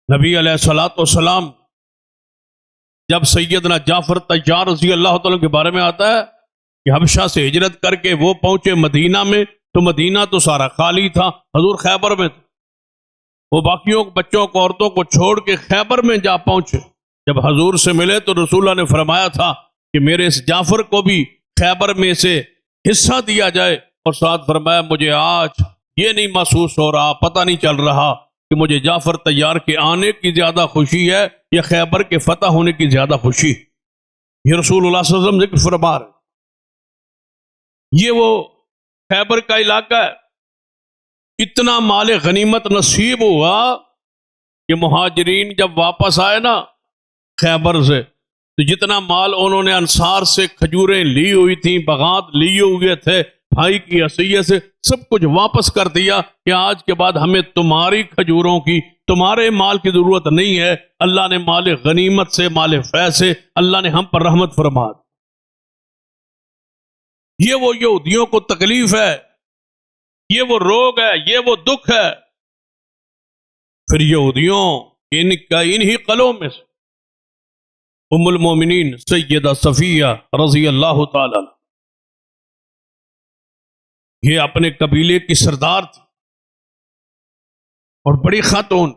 نبی علیہ الصلوۃ والسلام جب سیدنا جعفر طیار رضی اللہ تعالیٰ کے بارے میں آتا ہے کہ حبشہ سے ہجرت کر کے وہ پہنچے مدینہ میں، تو مدینہ تو سارا خالی تھا، حضور خیبر میں تھے، وہ باقیوں بچوں کو عورتوں کو چھوڑ کے خیبر میں جا پہنچے۔ جب حضور سے ملے تو رسول اللہ نے فرمایا تھا کہ میرے اس جعفر کو بھی خیبر میں سے حصہ دیا جائے، اور ساتھ فرمایا مجھے آج یہ نہیں محسوس ہو رہا، پتہ نہیں چل رہا کہ مجھے جعفر طیار کے آنے کی زیادہ خوشی ہے یا خیبر کے فتح ہونے کی زیادہ خوشی۔ یہ رسول اللہ صلی اللہ علیہ وسلم ذکر فرما رہے، یہ وہ خیبر کا علاقہ ہے۔ اتنا مال غنیمت نصیب ہوا کہ مہاجرین جب واپس آئے نا خیبر سے، تو جتنا مال انہوں نے انصار سے کھجوریں لی ہوئی تھیں، باغات لیے ہوئے تھے بھائی کی حیثیت سے، سب کچھ واپس کر دیا کہ آج کے بعد ہمیں تمہاری کھجوروں کی، تمہارے مال کی ضرورت نہیں ہے۔ اللہ نے مال غنیمت سے، مال فیض سے اللہ نے ہم پر رحمت فرما دی۔ یہ وہ یہودیوں کو تکلیف ہے، یہ وہ روگ ہے، یہ وہ دکھ ہے۔ پھر یہودیوں انہی قلعوں میں سے ام المومنین سیدہ صفیہ رضی اللہ تعالی عنہ، یہ اپنے قبیلے کی سردار تھی اور بڑی خاتون۔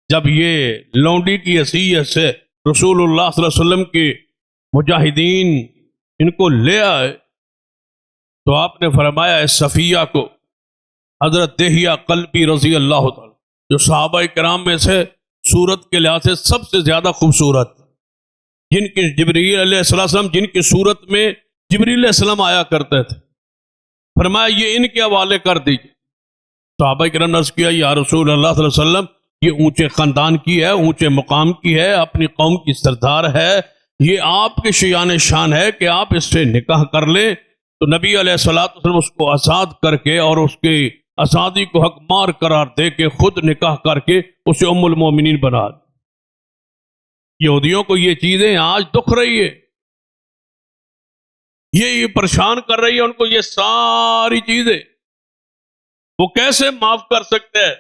جب یہ لونڈی کی حیثیت سے رسول اللہ صلی اللہ علیہ وسلم کے مجاہدین ان کو لے آئے تو آپ نے فرمایا اس صفیہ کو، حضرت دہیہ قلبی رضی اللہ تعالی جو صحابہ کرام میں سے صورت کے لحاظ سے سب سے زیادہ خوبصورت، جن کی جبرائیل علیہ السلام جن کی صورت میں جبرائیل علیہ السلام آیا کرتے تھے، فرمایا یہ ان کے حوالے کر دیجیے۔ صحابہ کرام نے عرض کیا یا رسول اللہ صلی اللہ علیہ وسلم یہ اونچے خاندان کی ہے، اونچے مقام کی ہے، اپنی قوم کی سردار ہے، یہ آپ کے شیان شان ہے کہ آپ اس سے نکاح کر لیں۔ تو نبی علیہ الصلوۃ والسلام اس کو آزاد کر کے اور اس کے آزادی کو حق مار قرار دے کے خود نکاح کر کے اسے ام المومنین بنا دی۔ یہودیوں کو یہ چیزیں آج دکھ رہی ہے، یہ پریشان کر رہی ہے ان کو، یہ ساری چیزیں وہ کیسے معاف کر سکتے ہیں؟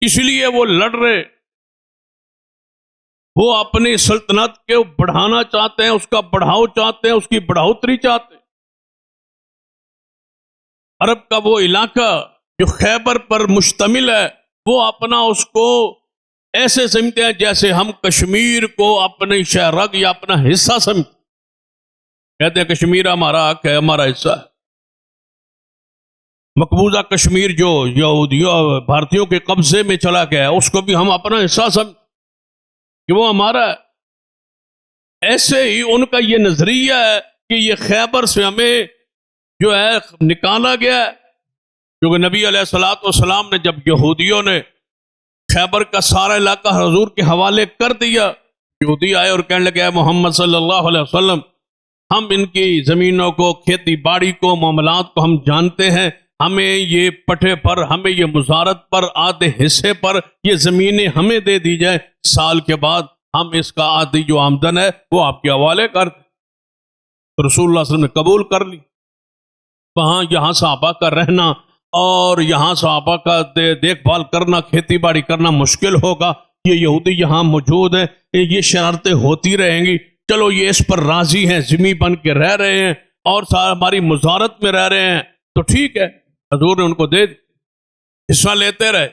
اس لیے وہ لڑ رہے، وہ اپنی سلطنت کو بڑھانا چاہتے ہیں، اس کا بڑھاؤ چاہتے ہیں، اس کی بڑھوتری چاہتے ہیں۔ عرب کا وہ علاقہ جو خیبر پر مشتمل ہے، وہ اپنا اس کو ایسے سمجھتے ہیں جیسے ہم کشمیر کو اپنے شہرگ یا اپنا حصہ سمجھتے، کہتے ہیں کشمیر ہمارا حق ہے، ہمارا حصہ ہے۔ مقبوضہ کشمیر جو یہودیوں بھارتیوں کے قبضے میں چلا گیا ہے، اس کو بھی ہم اپنا حصہ سمجھتے کہ وہ ہمارا ہے۔ ایسے ہی ان کا یہ نظریہ ہے کہ یہ خیبر سے ہمیں جو ہے نکالا گیا ہے، کیونکہ نبی علیہ الصلوۃ والسلام نے جب یہودیوں نے خیبر کا سارا علاقہ حضور کے حوالے کر دیا، یہودی آئے اور کہنے لگے محمد صلی اللہ علیہ وسلم ہم ان کی زمینوں کو، کھیتی باڑی کو، معاملات کو ہم جانتے ہیں، ہمیں یہ پٹھے پر، ہمیں یہ مزارت پر، آدھے حصے پر یہ زمینیں ہمیں دے دی جائے، سال کے بعد ہم اس کا آدھی جو آمدن ہے وہ آپ کے حوالے کر دیں۔ تو رسول اللہ صلی اللہ علیہ وسلم نے قبول کر لی۔ وہاں یہاں صحابہ کا رہنا اور یہاں صحابہ کا دیکھ بھال کرنا، کھیتی باڑی کرنا مشکل ہوگا، یہ یہودی یہاں موجود ہیں، یہ شرارتیں ہوتی رہیں گی، چلو یہ اس پر راضی ہیں، ذمہ بن کے رہ رہے ہیں اور ہماری مزارت میں رہ رہے ہیں، تو ٹھیک ہے، حضور نے ان کو دے دی، حصہ لیتے رہے۔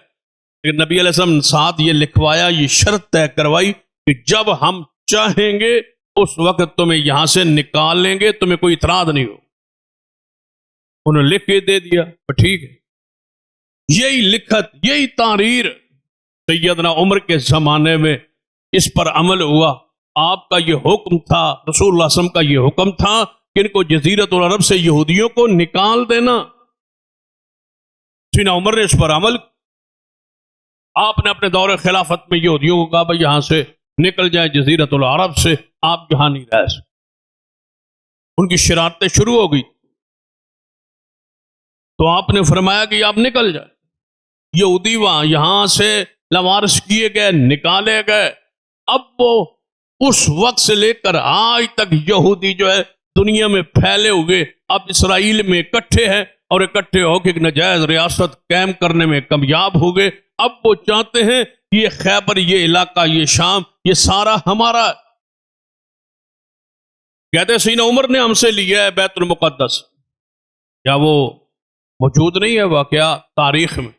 لیکن نبی علیہ السلام نے ساتھ یہ لکھوایا، یہ شرط طے کروائی کہ جب ہم چاہیں گے اس وقت تمہیں یہاں سے نکال لیں گے، تمہیں کوئی اعتراض نہیں ہو۔ انہوں نے لکھ کے دے دیا، ٹھیک ہے۔ یہی لکھت، یہی تحریر سیدنا عمر کے زمانے میں اس پر عمل ہوا۔ آپ کا یہ حکم تھا، رسول اللہ صلی اللہ علیہ وسلم کا یہ حکم تھا کہ ان کو جزیرۃ العرب سے یہودیوں کو نکال دینا۔ سیدنا عمر نے اس پر عمل، آپ نے اپنے دور خلافت میں یہودیوں کو کہا بھائی یہاں سے نکل جائیں، جزیرۃ العرب سے، آپ یہاں نہیں رہ سکتے۔ ان کی شرارتیں شروع ہو گئی تو آپ نے فرمایا کہ آپ نکل جائیں۔ یہودی وہاں یہاں سے لوارث کیے گئے، نکالے گئے۔ اب وہ اس وقت سے لے کر آج تک یہودی جو ہے دنیا میں پھیلے ہوئے، اب اسرائیل میں اکٹھے ہیں اور اکٹھے ہو کے ایک نجائز ریاست قائم کرنے میں کامیاب ہو گئے۔ اب وہ چاہتے ہیں یہ خیبر، یہ علاقہ، یہ شام، یہ سارا ہمارا ہے۔ کہتے ہیں سیدنا عمر نے ہم سے لیا ہے بیت المقدس، کیا وہ موجود نہیں ہے واقعہ تاریخ میں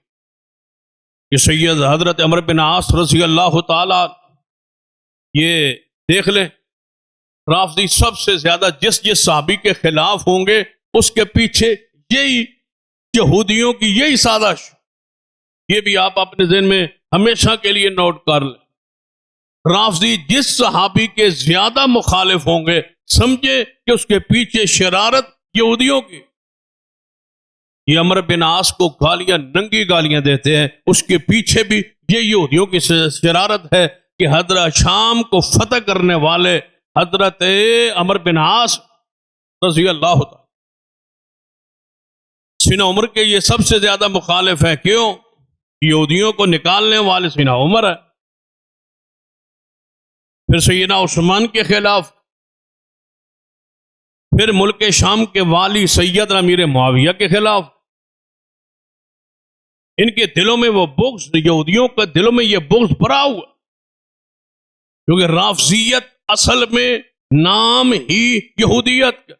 کہ سید حضرت عمر بن عاص رضی اللہ تعالی، یہ دیکھ لیں رافضی سب سے زیادہ جس صحابی کے خلاف ہوں گے اس کے پیچھے یہی یہودیوں کی یہی سازش، یہ بھی آپ اپنے ذہن میں ہمیشہ کے لیے نوٹ کر لیں۔ رافضی جس صحابی کے زیادہ مخالف ہوں گے سمجھے کہ اس کے پیچھے شرارت یہودیوں کی۔ یہ عمر بن عاص کو گالیاں، ننگی گالیاں دیتے ہیں، اس کے پیچھے بھی یہ یہودیوں کی شرارت ہے کہ حضرت شام کو فتح کرنے والے حضرت عمر بن عاص رضی اللہ تعالی سیدنا عمر کے یہ سب سے زیادہ مخالف ہیں۔ کیوں؟ یہودیوں کو نکالنے والے سیدنا عمر ہے۔ پھر سیدنا عثمان کے خلاف، پھر ملک شام کے والی سیدنا امیر معاویہ کے خلاف۔ ان کے دلوں میں وہ بغض، یہودیوں کے دلوں میں یہ بغض بھرا ہوا، کیونکہ رافضیت اصل میں نام ہی یہودیت کا،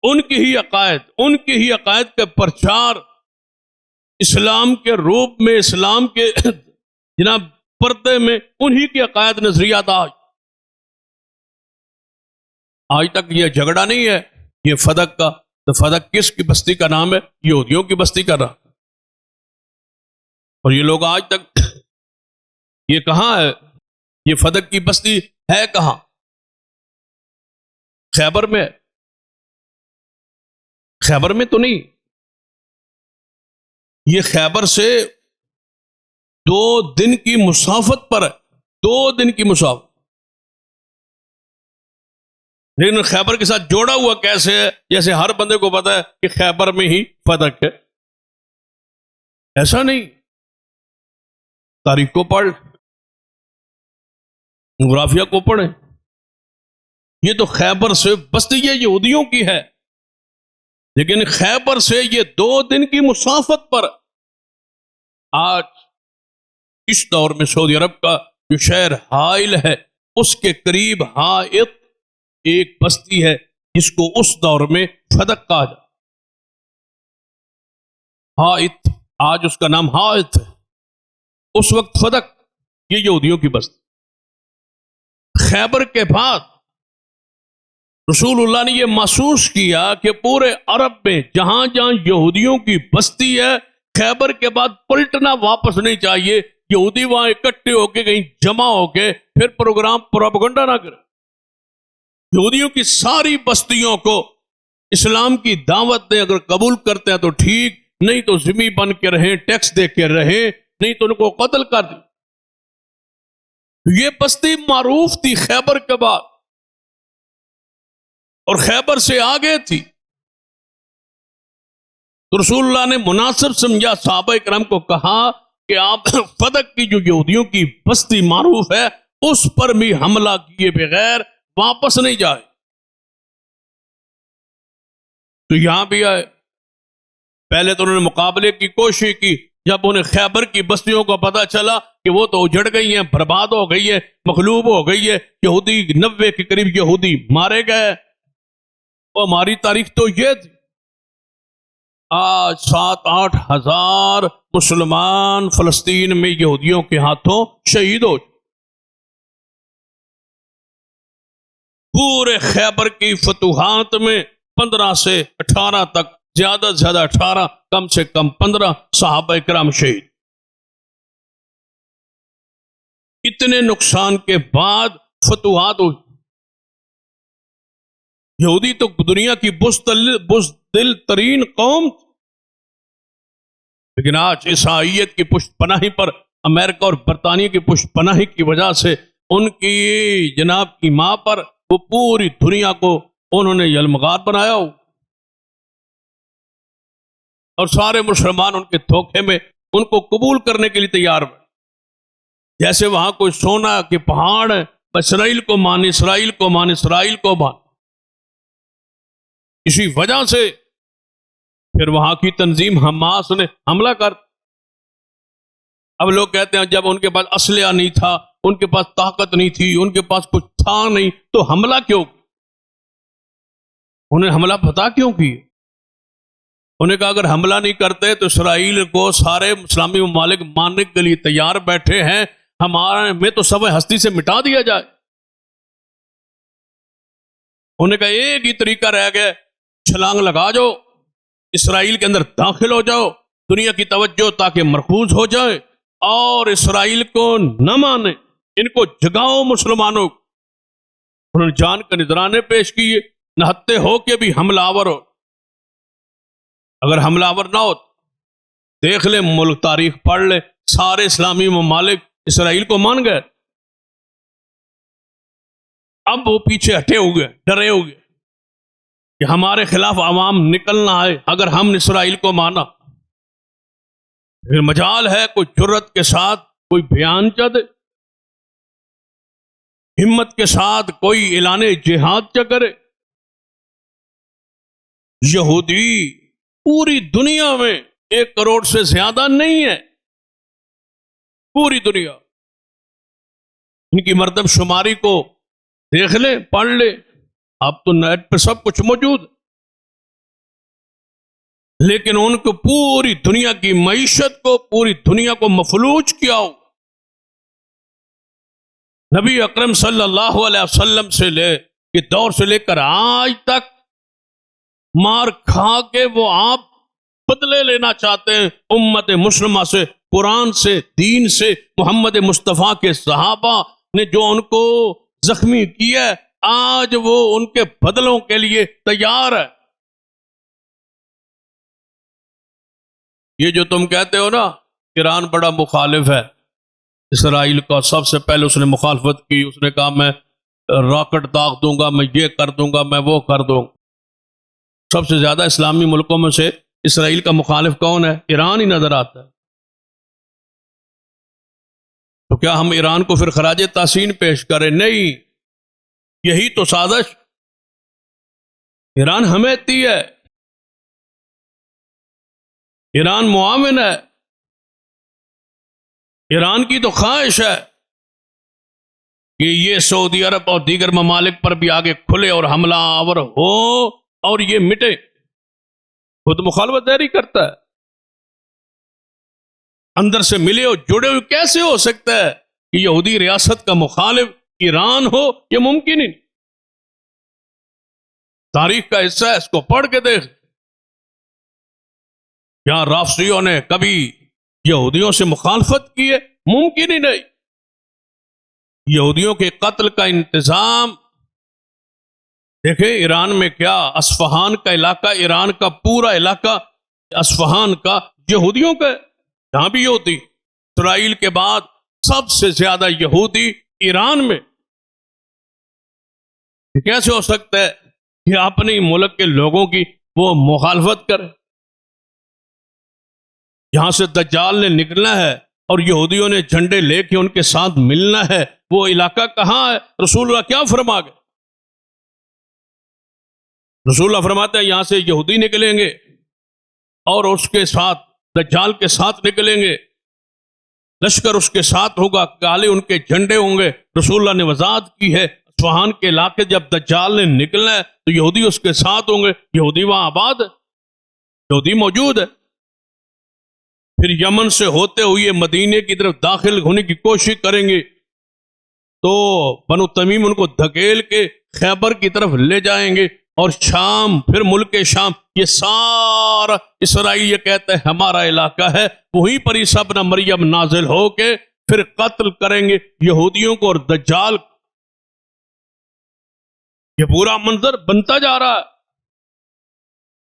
ان کی ہی عقائد، ان کی ہی عقائد کا پرچار اسلام کے روپ میں، اسلام کے جناب پردے میں انہی کی عقائد نظریات آج تک یہ جھگڑا نہیں ہے یہ فدق کا، تو فدق کس کی بستی کا نام ہے؟ یہودیوں کی بستی کا نام۔ اور یہ لوگ آج تک، یہ کہاں ہے یہ فدق کی بستی؟ ہے کہاں؟ خیبر میں؟ خیبر میں تو نہیں، یہ خیبر سے 2 دن کی مسافت پر ہے، 2 دن کی مسافت، لیکن خیبر کے ساتھ جوڑا ہوا کیسے ہے؟ جیسے ہر بندے کو پتا ہے کہ خیبر میں ہی فدق ہے، ایسا نہیں۔ تاریخ کو پڑھ، جغرافیہ کو پڑھیں، یہ تو خیبر سے بستی یہ یہودیوں کی ہے، لیکن خیبر سے یہ 2 دن کی مسافت پر۔ آج اس دور میں سعودی عرب کا جو شہر حائل ہے اس کے قریب حائط ایک بستی ہے جس کو اس دور میں فدق کہا جاتا۔ حائط، آج اس کا نام حائط ہے، اس وقت فدق، یہ یہودیوں کی بستی۔ خیبر کے بعد رسول اللہ نے یہ محسوس کیا کہ پورے عرب میں جہاں جہاں یہودیوں کی بستی ہے، خیبر کے بعد پلٹنا واپس نہیں چاہیے، یہودی وہاں اکٹھے ہو کے کہیں جمع ہو کے پھر پروگرام پروپیگنڈا نہ کرے۔ یہودیوں کی ساری بستیوں کو اسلام کی دعوت دیں، اگر قبول کرتے ہیں تو ٹھیک، نہیں تو ذمہ بن کے رہیں، ٹیکس دے کے رہیں، نہیں تو ان کو قتل کر دیں۔ یہ بستی معروف تھی خیبر کے بعد، اور خیبر سے آگے تھی، تو رسول اللہ نے مناسب سمجھا، صحابہ کرام کو کہا کہ آپ فدق کی جو یہودیوں کی بستی معروف ہے اس پر بھی حملہ کیے بغیر واپس نہیں جائے۔ تو یہاں بھی آئے، پہلے تو انہوں نے مقابلے کی کوشش کی، جب انہیں خیبر کی بستیوں کا پتہ چلا کہ وہ تو اجڑ گئی ہیں، برباد ہو گئی ہے، مغلوب ہو گئی ہے، یہودی 90 کے قریب یہودی مارے گئے، اور ہماری تاریخ تو یہ تھی۔ آج 7-8 ہزار مسلمان فلسطین میں یہودیوں کے ہاتھوں شہید ہو چکے۔ پورے خیبر کی فتوحات میں 15 سے 18 تک، زیادہ سے زیادہ 18، کم سے کم 15 صحابہ کرام شہید۔ اتنے نقصان کے بعد فتوحات ہوئی۔ یہودی تو دنیا کی بزدل ترین قوم، لیکن آج عیسائیت کی پشت پناہی پر، امریکہ اور برطانیہ کی پشت پناہی کی وجہ سے، ان کی جناب کی ماں پر، وہ پوری دنیا کو انہوں نے یلمغار بنایا ہو، اور سارے مسلمان ان کے دھوکے میں ان کو قبول کرنے کے لیے تیار ہوئے۔ جیسے وہاں کوئی سونا کے پہاڑ ہے، اسرائیل کو مان، اسرائیل کو مان، اسرائیل کو مان۔ اسی وجہ سے پھر وہاں کی تنظیم حماس نے حملہ کر۔ اب لوگ کہتے ہیں جب ان کے پاس اسلحہ نہیں تھا، ان کے پاس طاقت نہیں تھی، ان کے پاس کچھ تھا نہیں، تو حملہ کیوں؟ انہیں حملہ پتہ کیوں کی؟ انہیں کہا اگر حملہ نہیں کرتے تو اسرائیل کو سارے اسلامی ممالک ماننے کے لیے تیار بیٹھے ہیں، ہمارے میں تو سب ہستی سے مٹا دیا جائے۔ انہیں کہا ایک ہی طریقہ رہ گیا، چھلانگ لگا جاؤ، اسرائیل کے اندر داخل ہو جاؤ، دنیا کی توجہ تاکہ مرکوز ہو جائے، اور اسرائیل کو نہ مانے، ان کو جگاؤ مسلمانوں کو۔ انہوں نے جان کے نذرانے پیش کیے، نہتے ہو کے بھی حملہ آور ہو۔ اگر حملہ آور نہ ہو، دیکھ لے ملک تاریخ پڑھ لے، سارے اسلامی ممالک اسرائیل کو مان گئے۔ اب وہ پیچھے ہٹے ہوئے، ڈرے ہوئے کہ ہمارے خلاف عوام نکلنا آئے اگر ہم نے اسرائیل کو مانا۔ پھر مجال ہے کوئی جرت کے ساتھ کوئی بیان دے، ہمت کے ساتھ کوئی اعلان جہاد کرے۔ یہودی پوری دنیا میں 1 کروڑ سے زیادہ نہیں ہے، پوری دنیا۔ ان کی مردم شماری کو دیکھ لیں، پڑھ لیں، اب تو نیٹ پہ سب کچھ موجود، لیکن ان کو پوری دنیا کی معیشت کو، پوری دنیا کو مفلوج کیا ہو۔ نبی اکرم صلی اللہ علیہ وسلم سے لے کے دور سے لے کر آج تک مار کھا کے وہ آپ بدلے لینا چاہتے ہیں امت مسلمہ سے، قرآن سے، دین سے، محمد مصطفیٰ کے صحابہ نے جو ان کو زخمی کیا ہے، آج وہ ان کے بدلوں کے لیے تیار ہے۔ یہ جو تم کہتے ہو نا ایران بڑا مخالف ہے اسرائیل کا، سب سے پہلے اس نے مخالفت کی، اس نے کہا میں راکٹ داغ دوں گا، میں یہ کر دوں گا، میں وہ کر دوں گا۔ سب سے زیادہ اسلامی ملکوں میں سے اسرائیل کا مخالف کون ہے؟ ایران ہی نظر آتا ہے۔ تو کیا ہم ایران کو پھر خراج تحسین پیش کریں؟ نہیں، یہی تو سازش۔ ایران حمیتی ہے، ایران معاون ہے، ایران کی تو خواہش ہے کہ یہ سعودی عرب اور دیگر ممالک پر بھی آگے کھلے اور حملہ آور ہو اور یہ مٹے۔ خود مخالفت داری کرتا ہے، اندر سے ملے اور جڑے ہوئے کیسے ہو سکتا ہے کہ یہودی ریاست کا مخالف ایران ہو؟ یہ ممکن ہی نہیں۔ تاریخ کا حصہ ہے، اس کو پڑھ کے دیکھ۔ یہاں رافضیوں نے کبھی یہودیوں سے مخالفت کی ہے؟ ممکن ہی نہیں۔ یہودیوں کے قتل کا انتظام دیکھیں ایران میں کیا، اصفہان کا علاقہ، ایران کا پورا علاقہ اصفہان کا یہودیوں کا ہے، جہاں بھی یہودی۔ اسرائیل کے بعد سب سے زیادہ یہودی ایران میں۔ یہ کیسے ہو سکتا ہے کہ اپنے ملک کے لوگوں کی وہ مخالفت کرے؟ یہاں سے دجال نے نکلنا ہے اور یہودیوں نے جھنڈے لے کے ان کے ساتھ ملنا ہے، وہ علاقہ کہاں ہے؟ رسول اللہ کیا فرما گئے؟ رسول اللہ فرماتے ہیں یہاں سے یہودی نکلیں گے اور اس کے ساتھ دجال کے ساتھ نکلیں گے، لشکر اس کے ساتھ ہوگا، کالے ان کے جھنڈے ہوں گے۔ رسول اللہ نے وضاحت کی ہے اصفہان کے علاقے جب دجال نے نکلنا ہے تو یہودی اس کے ساتھ ہوں گے، یہودی وہاں آباد ہے، یہودی موجود ہے۔ پھر یمن سے ہوتے ہوئے مدینے کی طرف داخل ہونے کی کوشش کریں گے تو بنو تمیم ان کو دھکیل کے خیبر کی طرف لے جائیں گے، اور شام، پھر ملک شام، یہ سارا اسرائیل یہ کہتا ہے ہمارا علاقہ ہے، وہیں پر عیسیٰ ابن مریم نازل ہو کے پھر قتل کریں گے یہودیوں کو اور دجال۔ یہ پورا منظر بنتا جا رہا ہے،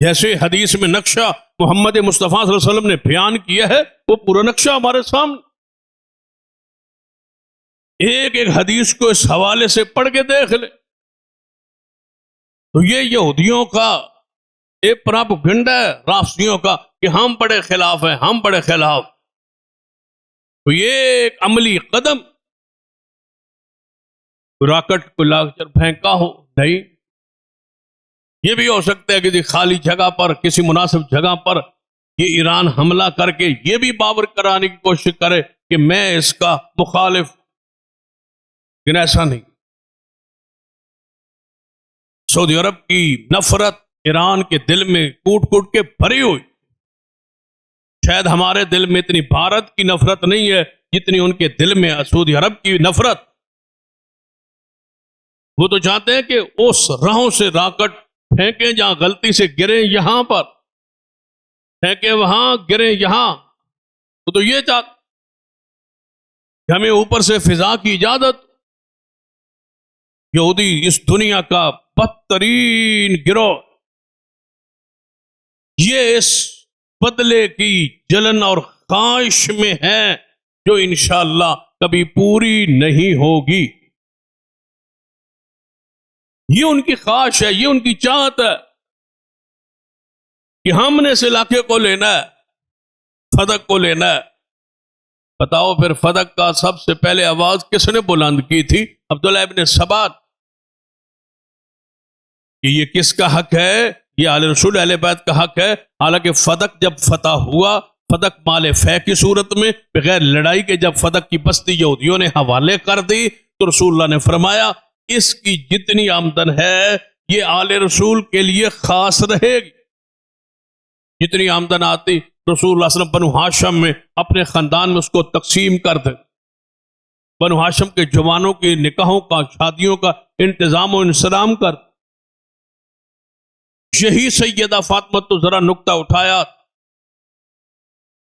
جیسے حدیث میں نقشہ محمد مصطفیٰ صلی اللہ علیہ وسلم نے بیان کیا ہے، وہ پورا نقشہ ہمارے سامنے۔ ایک ایک حدیث کو اس حوالے سے پڑھ کے دیکھ لے تو یہ یہودیوں کا ایک پراپگنڈا ہے، رافضیوں کا، کہ ہم بڑے خلاف ہیں، ہم بڑے خلاف۔ تو یہ ایک عملی قدم، راکٹ کو لا کر پھینکا ہو نہیں، یہ بھی ہو سکتا ہے کسی خالی جگہ پر، کسی مناسب جگہ پر یہ ایران حملہ کر کے یہ بھی باور کرانے کی کوشش کرے کہ میں اس کا مخالف، لیکن ایسا نہیں۔ سعودی عرب کی نفرت ایران کے دل میں کوٹ کوٹ کے بھری ہوئی، شاید ہمارے دل میں اتنی بھارت کی نفرت نہیں ہے جتنی ان کے دل میں سعودی عرب کی نفرت۔ وہ تو چاہتے ہیں کہ اس راہوں سے راکٹ پھینکیں جہاں غلطی سے گریں، یہاں پر پھینکیں، وہاں گریں، یہاں۔ وہ تو یہ چاہتے کہ ہمیں اوپر سے فضا کی اجازت۔ یہودی اس دنیا کا بدترین گروہ، یہ اس بدلے کی جلن اور خواہش میں ہے جو انشاءاللہ کبھی پوری نہیں ہوگی۔ یہ ان کی خواہش ہے، یہ ان کی چاہت ہے کہ ہم نے اس علاقے کو لینا ہے، فدق کو لینا ہے۔ بتاؤ پھر فدق کا سب سے پہلے آواز کس نے بلند کی تھی؟ عبداللہ ابن سبا۔ کہ یہ کس کا حق ہے؟ یہ آل رسول اہل بیت کا حق ہے۔ حالانکہ فدق جب فتح ہوا، فدق مال فے کی صورت میں بغیر لڑائی کے جب فدق کی بستی یہودیوں نے حوالے کر دی تو رسول اللہ نے فرمایا اس کی جتنی آمدن ہے یہ آل رسول کے لیے خاص رہے گی۔ جتنی آمدن آتی رسول اللہ صلی اللہ علیہ وسلم بنو ہاشم میں اپنے خاندان میں اس کو تقسیم کر دے۔ بنو ہاشم کے جوانوں کے نکاحوں کا، شادیوں کا انتظام و انصرام کر۔ یہی سیدہ فاطمہ تو ذرا نکتہ اٹھایا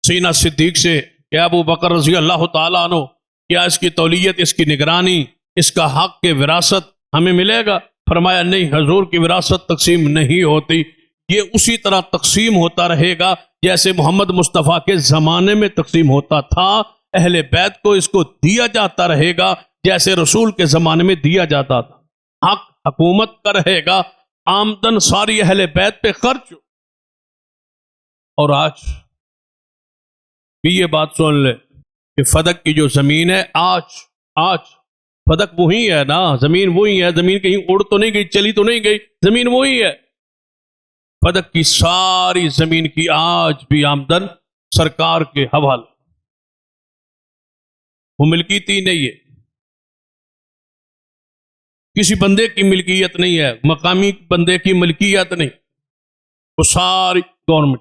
سینہ صدیق سے کہ ابو بکر رضی اللہ تعالیٰ عنہ، کیا اس کی تولیت، اس کی نگرانی، اس کا حق کے وراثت ہمیں ملے گا؟ فرمایا نہیں، حضور کی وراثت تقسیم نہیں ہوتی، یہ اسی طرح تقسیم ہوتا رہے گا جیسے محمد مصطفیٰ کے زمانے میں تقسیم ہوتا تھا۔ اہل بیت کو اس کو دیا جاتا رہے گا جیسے رسول کے زمانے میں دیا جاتا تھا۔ حق حکومت کا رہے گا، آمدن ساری اہل بیت پہ خرچ۔ اور آج بھی یہ بات سن لے کہ فدق کی جو زمین ہے، آج فدق وہی ہے نا، زمین وہی ہے، زمین کہیں اڑ تو نہیں گئی، چلی تو نہیں گئی، زمین وہی ہے۔ فدق کی ساری زمین کی آج بھی آمدن سرکار کے حوالے، وہ ملکیتی نہیں ہے، کسی بندے کی ملکیت نہیں ہے، مقامی بندے کی ملکیت نہیں، وہ ساری گورنمنٹ،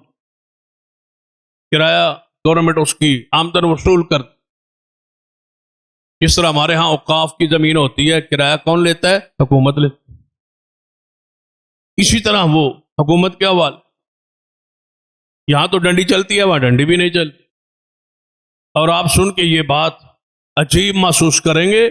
کرایہ گورنمنٹ اس کی آمدن وصول کر۔ اس طرح ہمارے ہاں اوقاف کی زمین ہوتی ہے، کرایہ کون لیتا ہے؟ حکومت لیتی۔ اسی طرح وہ حکومت کے حوالے، یہاں تو ڈنڈی چلتی ہے، وہاں ڈنڈی بھی نہیں چلتی۔ اور آپ سن کے یہ بات عجیب محسوس کریں گے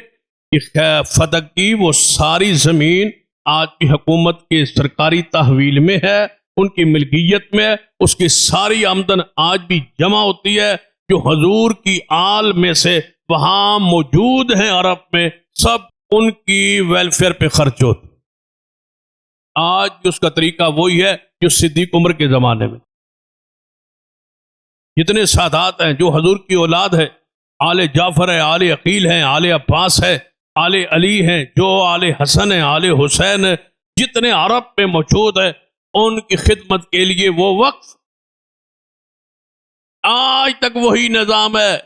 کہ فدق کی وہ ساری زمین آج کی حکومت کے سرکاری تحویل میں ہے، ان کی ملکیت میں ہے، اس کی ساری آمدن آج بھی جمع ہوتی ہے جو حضور کی آل میں سے وہاں موجود ہیں عرب میں، سب ان کی ویلفیئر پہ خرچ ہوتی۔ آج اس کا طریقہ وہی ہے جو صدیق عمر کے زمانے میں، جتنے سادات ہیں جو حضور کی اولاد ہے، آل جعفر ہے، آل عقیل ہیں، آل عباس ہے، آل علی ہیں، جو آل حسن ہیں، آل حسین ہیں، جتنے عرب میں موجود ہیں، ان کی خدمت کے لیے وہ وقف آج تک وہی نظام ہے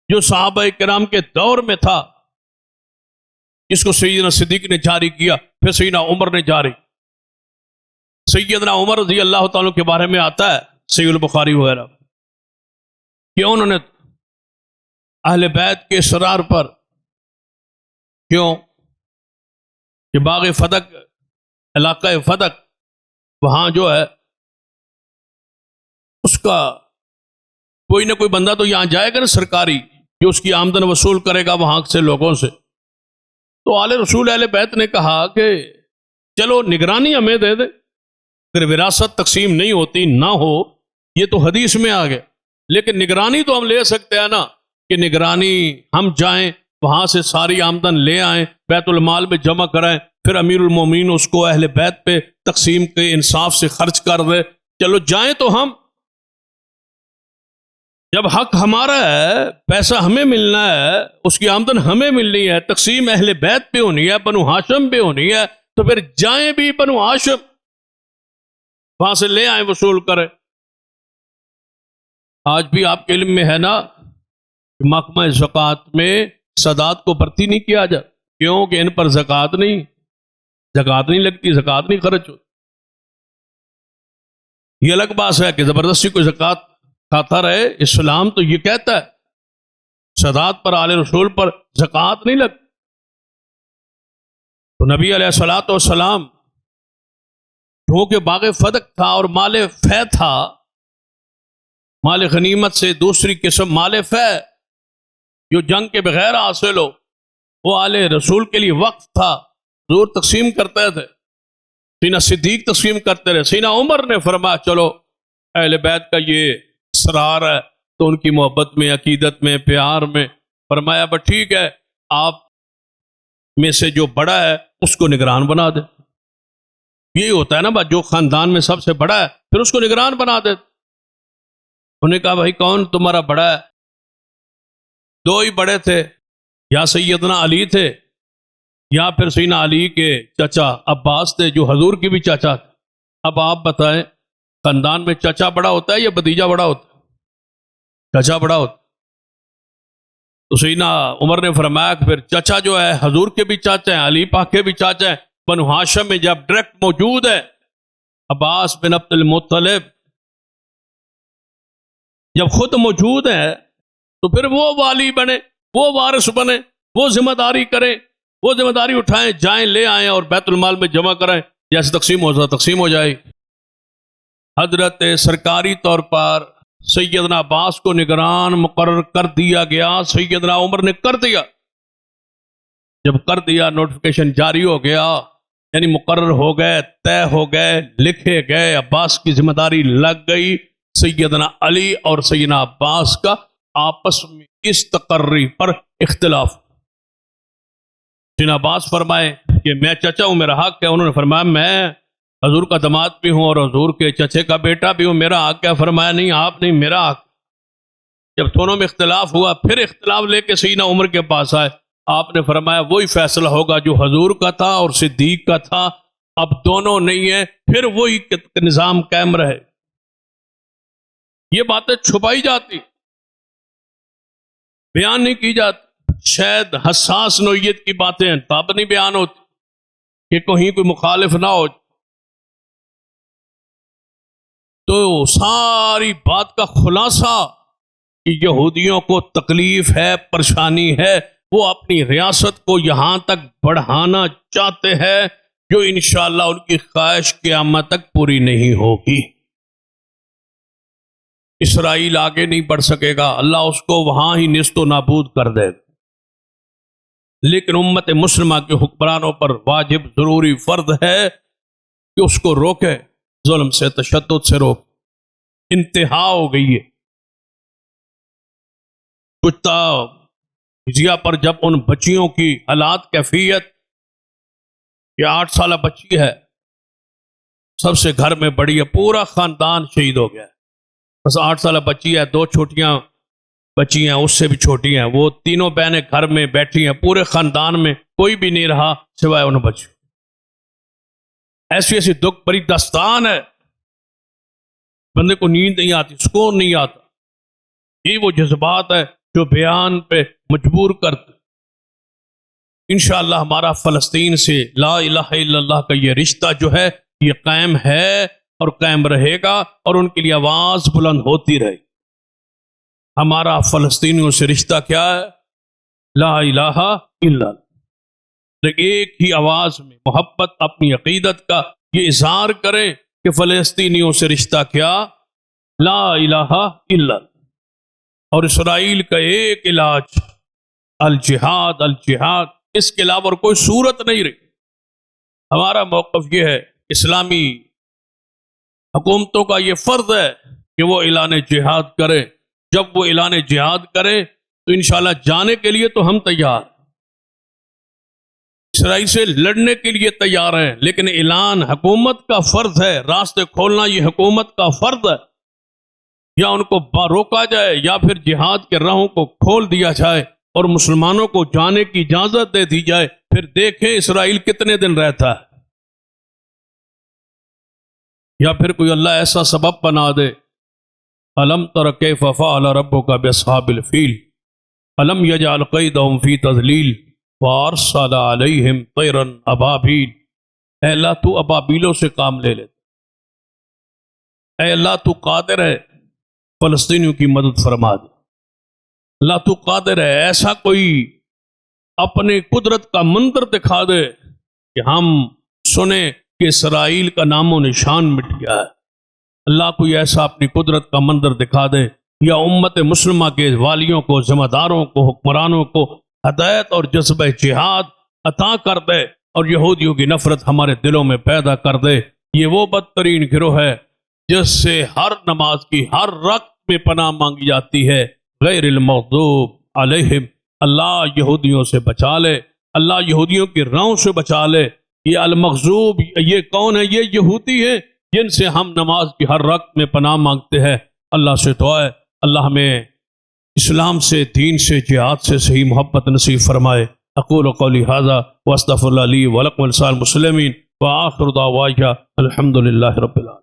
جو صحابہ کرام کے دور میں تھا، جس کو سیدنا صدیق نے جاری کیا، پھر سیدنا عمر نے جاری۔ سیدنا عمر رضی اللہ تعالیٰ کے بارے میں آتا ہے صحیح البخاری وغیرہ کہ انہوں نے اہل بیت کے اسرار پر، کیوں کہ باغ فتق، علاقہ فتق، وہاں جو ہے اس کا کوئی نہ کوئی بندہ تو یہاں جائے گا نا سرکاری، جو اس کی آمدن وصول کرے گا وہاں سے لوگوں سے۔ تو آل رسول اہل بیت نے کہا کہ چلو نگرانی ہمیں دے دے، اگر وراثت تقسیم نہیں ہوتی نہ ہو، یہ تو حدیث میں آ گیا، لیکن نگرانی تو ہم لے سکتے ہیں نا، کہ نگرانی ہم جائیں وہاں سے ساری آمدن لے آئیں، بیت المال میں جمع کرائیں، پھر امیر المومنین اس کو اہل بیت پہ تقسیم کے انصاف سے خرچ کر دے۔ چلو جائیں تو ہم، جب حق ہمارا ہے، پیسہ ہمیں ملنا ہے، اس کی آمدن ہمیں ملنی ہے، تقسیم اہل بیت پہ ہونی ہے، بنو ہاشم پہ ہونی ہے، تو پھر جائیں بھی بنو ہاشم، وہاں سے لے آئیں، وصول کریں۔ آج بھی آپ کے علم میں ہے نا کہ محکمہ زکوٰۃ میں سداد کو بھرتی نہیں کیا جاتا، کیوں کہ ان پر زکوٰۃ نہیں لگتی، زکوٰۃ نہیں خرچ ہوتی۔ یہ الگ بات ہے کہ زبردستی کوئی زکوٰۃ کھاتا رہے، اسلام تو یہ کہتا ہے سداد پر، آل رسول پر زکوٰۃ نہیں لگتی۔ تو نبی علیہ الصلوۃ والسلام کیونکہ باغ فتق تھا اور مال فے تھا، مال غنیمت سے دوسری قسم مال فے جو جنگ کے بغیر حاصل ہو، وہ آل رسول کے لیے وقف تھا، حضور تقسیم کرتے تھے، سیدنا صدیق تقسیم کرتے رہے۔ سیدنا عمر نے فرمایا چلو اہل بیت کا یہ اسرار ہے، تو ان کی محبت میں، عقیدت میں، پیار میں فرمایا بس ٹھیک ہے، آپ میں سے جو بڑا ہے اس کو نگران بنا دے۔ یہی ہوتا ہے نا بات، جو خاندان میں سب سے بڑا ہے پھر اس کو نگران بنا دے۔ انہوں نے کہا بھائی کون تمہارا بڑا ہے؟ دو ہی بڑے تھے، یا سیدنا علی تھے یا پھر سیدنا علی کے چچا عباس تھے جو حضور کی بھی چچا تھے۔ اب آپ بتائیں خاندان میں چچا بڑا ہوتا ہے یا بھتیجا بڑا ہوتا ہے؟ چچا بڑا ہوتا ہے۔ تو سیدنا عمر نے فرمایا کہ پھر چچا جو ہے حضور کے بھی چاچا ہیں، علی پاک کے بھی چاچا ہیں، بنو ہاشم میں جب ڈائریکٹ موجود ہے عباس بن عبد المطلب، جب خود موجود ہے تو پھر وہ والی بنے، وہ وارث بنے، وہ ذمہ داری کریں، وہ ذمہ داری اٹھائیں، جائیں لے آئیں اور بیت المال میں جمع کریں، جیسے تقسیم ہو جائے تقسیم ہو جائے۔ حضرت سرکاری طور پر سیدنا عباس کو نگران مقرر کر دیا گیا، سیدنا عمر نے کر دیا۔ جب کر دیا، نوٹیفیکیشن جاری ہو گیا، یعنی مقرر ہو گئے، طے ہو گئے، لکھے گئے، عباس کی ذمہ داری لگ گئی۔ سیدنا علی اور سیدنا عباس کا آپس میں اس تقرری پر اختلاف۔ سیدنا عباس فرمائے کہ میں چچا ہوں، میرا حق ہے۔ انہوں نے فرمایا میں حضور کا داماد بھی ہوں اور حضور کے چچے کا بیٹا بھی ہوں، میرا حق ہے۔ فرمایا نہیں آپ نہیں، میرا حق۔ جب دونوں میں اختلاف ہوا، پھر اختلاف لے کے سیدنا عمر کے پاس آئے، آپ نے فرمایا وہی فیصلہ ہوگا جو حضور کا تھا اور صدیق کا تھا، اب دونوں نہیں ہیں، پھر وہی نظام قائم رہے۔ یہ باتیں چھپائی جاتی، بیان نہیں کی جاتی، شاید حساس نوعیت کی باتیں ہیں تب نہیں بیان ہوتی کہ کہیں کوئی مخالف نہ ہو۔ تو ساری بات کا خلاصہ کہ یہودیوں کو تکلیف ہے، پریشانی ہے، وہ اپنی ریاست کو یہاں تک بڑھانا چاہتے ہیں جو انشاءاللہ ان کی خواہش قیامت تک پوری نہیں ہوگی۔ اسرائیل آگے نہیں بڑھ سکے گا، اللہ اس کو وہاں ہی نیست و نابود کر دے گا، لیکن امت مسلمہ کے حکمرانوں پر واجب ضروری فرض ہے کہ اس کو روکے، ظلم سے، تشدد سے روک۔ انتہا ہو گئی ہے۔ کچھ جزیہ پر جب ان بچیوں کی حالات کیفیت، یہ 8 سالہ بچی ہے، سب سے گھر میں بڑی ہے، پورا خاندان شہید ہو گیا ہے، بس 8 سالہ بچی ہے، 2 چھوٹیاں بچی ہیں اس سے بھی چھوٹی ہیں، وہ تینوں بہنیں گھر میں بیٹھی ہیں، پورے خاندان میں کوئی بھی نہیں رہا سوائے ان بچوں۔ ایسی ایسی دکھ بری داستان ہے، بندے کو نیند نہیں آتی، سکون نہیں آتا۔ یہ وہ جذبات ہے جو بیان پہ مجبور کرتے۔ انشاءاللہ ہمارا فلسطین سے لا الہ الا اللہ کا یہ رشتہ جو ہے یہ قائم ہے اور قائم رہے گا، اور ان کے لیے آواز بلند ہوتی رہے۔ ہمارا فلسطینیوں سے رشتہ کیا ہے؟ لا الہ الا اللہ، ایک ہی آواز میں محبت اپنی عقیدت کا یہ اظہار کریں کہ فلسطینیوں سے رشتہ کیا؟ لا الہ الا اللہ۔ اور اسرائیل کا ایک علاج الجہاد، الجہاد، اس کے علاوہ اور کوئی صورت نہیں رہی۔ ہمارا موقف یہ ہے، اسلامی حکومتوں کا یہ فرض ہے کہ وہ اعلان جہاد کرے۔ جب وہ اعلان جہاد کرے تو انشاءاللہ جانے کے لیے تو ہم تیار، اسرائیل سے لڑنے کے لیے تیار ہیں، لیکن اعلان حکومت کا فرض ہے، راستے کھولنا یہ حکومت کا فرض ہے۔ یا ان کو روکا جائے یا پھر جہاد کے راہوں کو کھول دیا جائے اور مسلمانوں کو جانے کی اجازت دے دی جائے، پھر دیکھیں اسرائیل کتنے دن رہتا ہے۔ یا پھر کوئی اللہ ایسا سبب بنا دے، الم تر کیف فعل ربک باصحاب الفیل الم یجعل قیدہم فی تضلیل وارسل علیہم طیرا ابابیل۔ اے اللہ تو ابابیلوں سے کام لے لے، اے اللہ تو قادر ہے فلسطینیوں کی مدد فرما دے، اللہ تو قادر ہے ایسا کوئی اپنے قدرت کا منظر دکھا دے کہ ہم سنیں کہ اسرائیل کا نام و نشان مٹ گیا ہے۔ اللہ کوئی ایسا اپنی قدرت کا منظر دکھا دے، یا امت مسلمہ کے والیوں کو، ذمہ داروں کو، حکمرانوں کو ہدایت اور جذبہ جہاد عطا کر دے، اور یہودیوں کی نفرت ہمارے دلوں میں پیدا کر دے۔ یہ وہ بدترین گروہ ہے جس سے ہر نماز کی ہر رکعت میں پناہ مانگی جاتی ہے، غیر المغضوب علیہم۔ اللہ یہودیوں سے بچا لے، اللہ یہودیوں کی راہوں سے بچا لے۔ یہ المغضوب یہ کون ہے؟ یہ یہودی ہے جن سے ہم نماز کی ہر رکعت میں پناہ مانگتے ہیں۔ اللہ سے دعا ہے اللہ ہمیں اسلام سے، دین سے، جہاد سے صحیح محبت نصیب فرمائے۔ اقول قولی ھذا واستغفر اللہ لی ولکم ولسائر المسلمین وآخر دعوانا الحمد للہ رب العالمین۔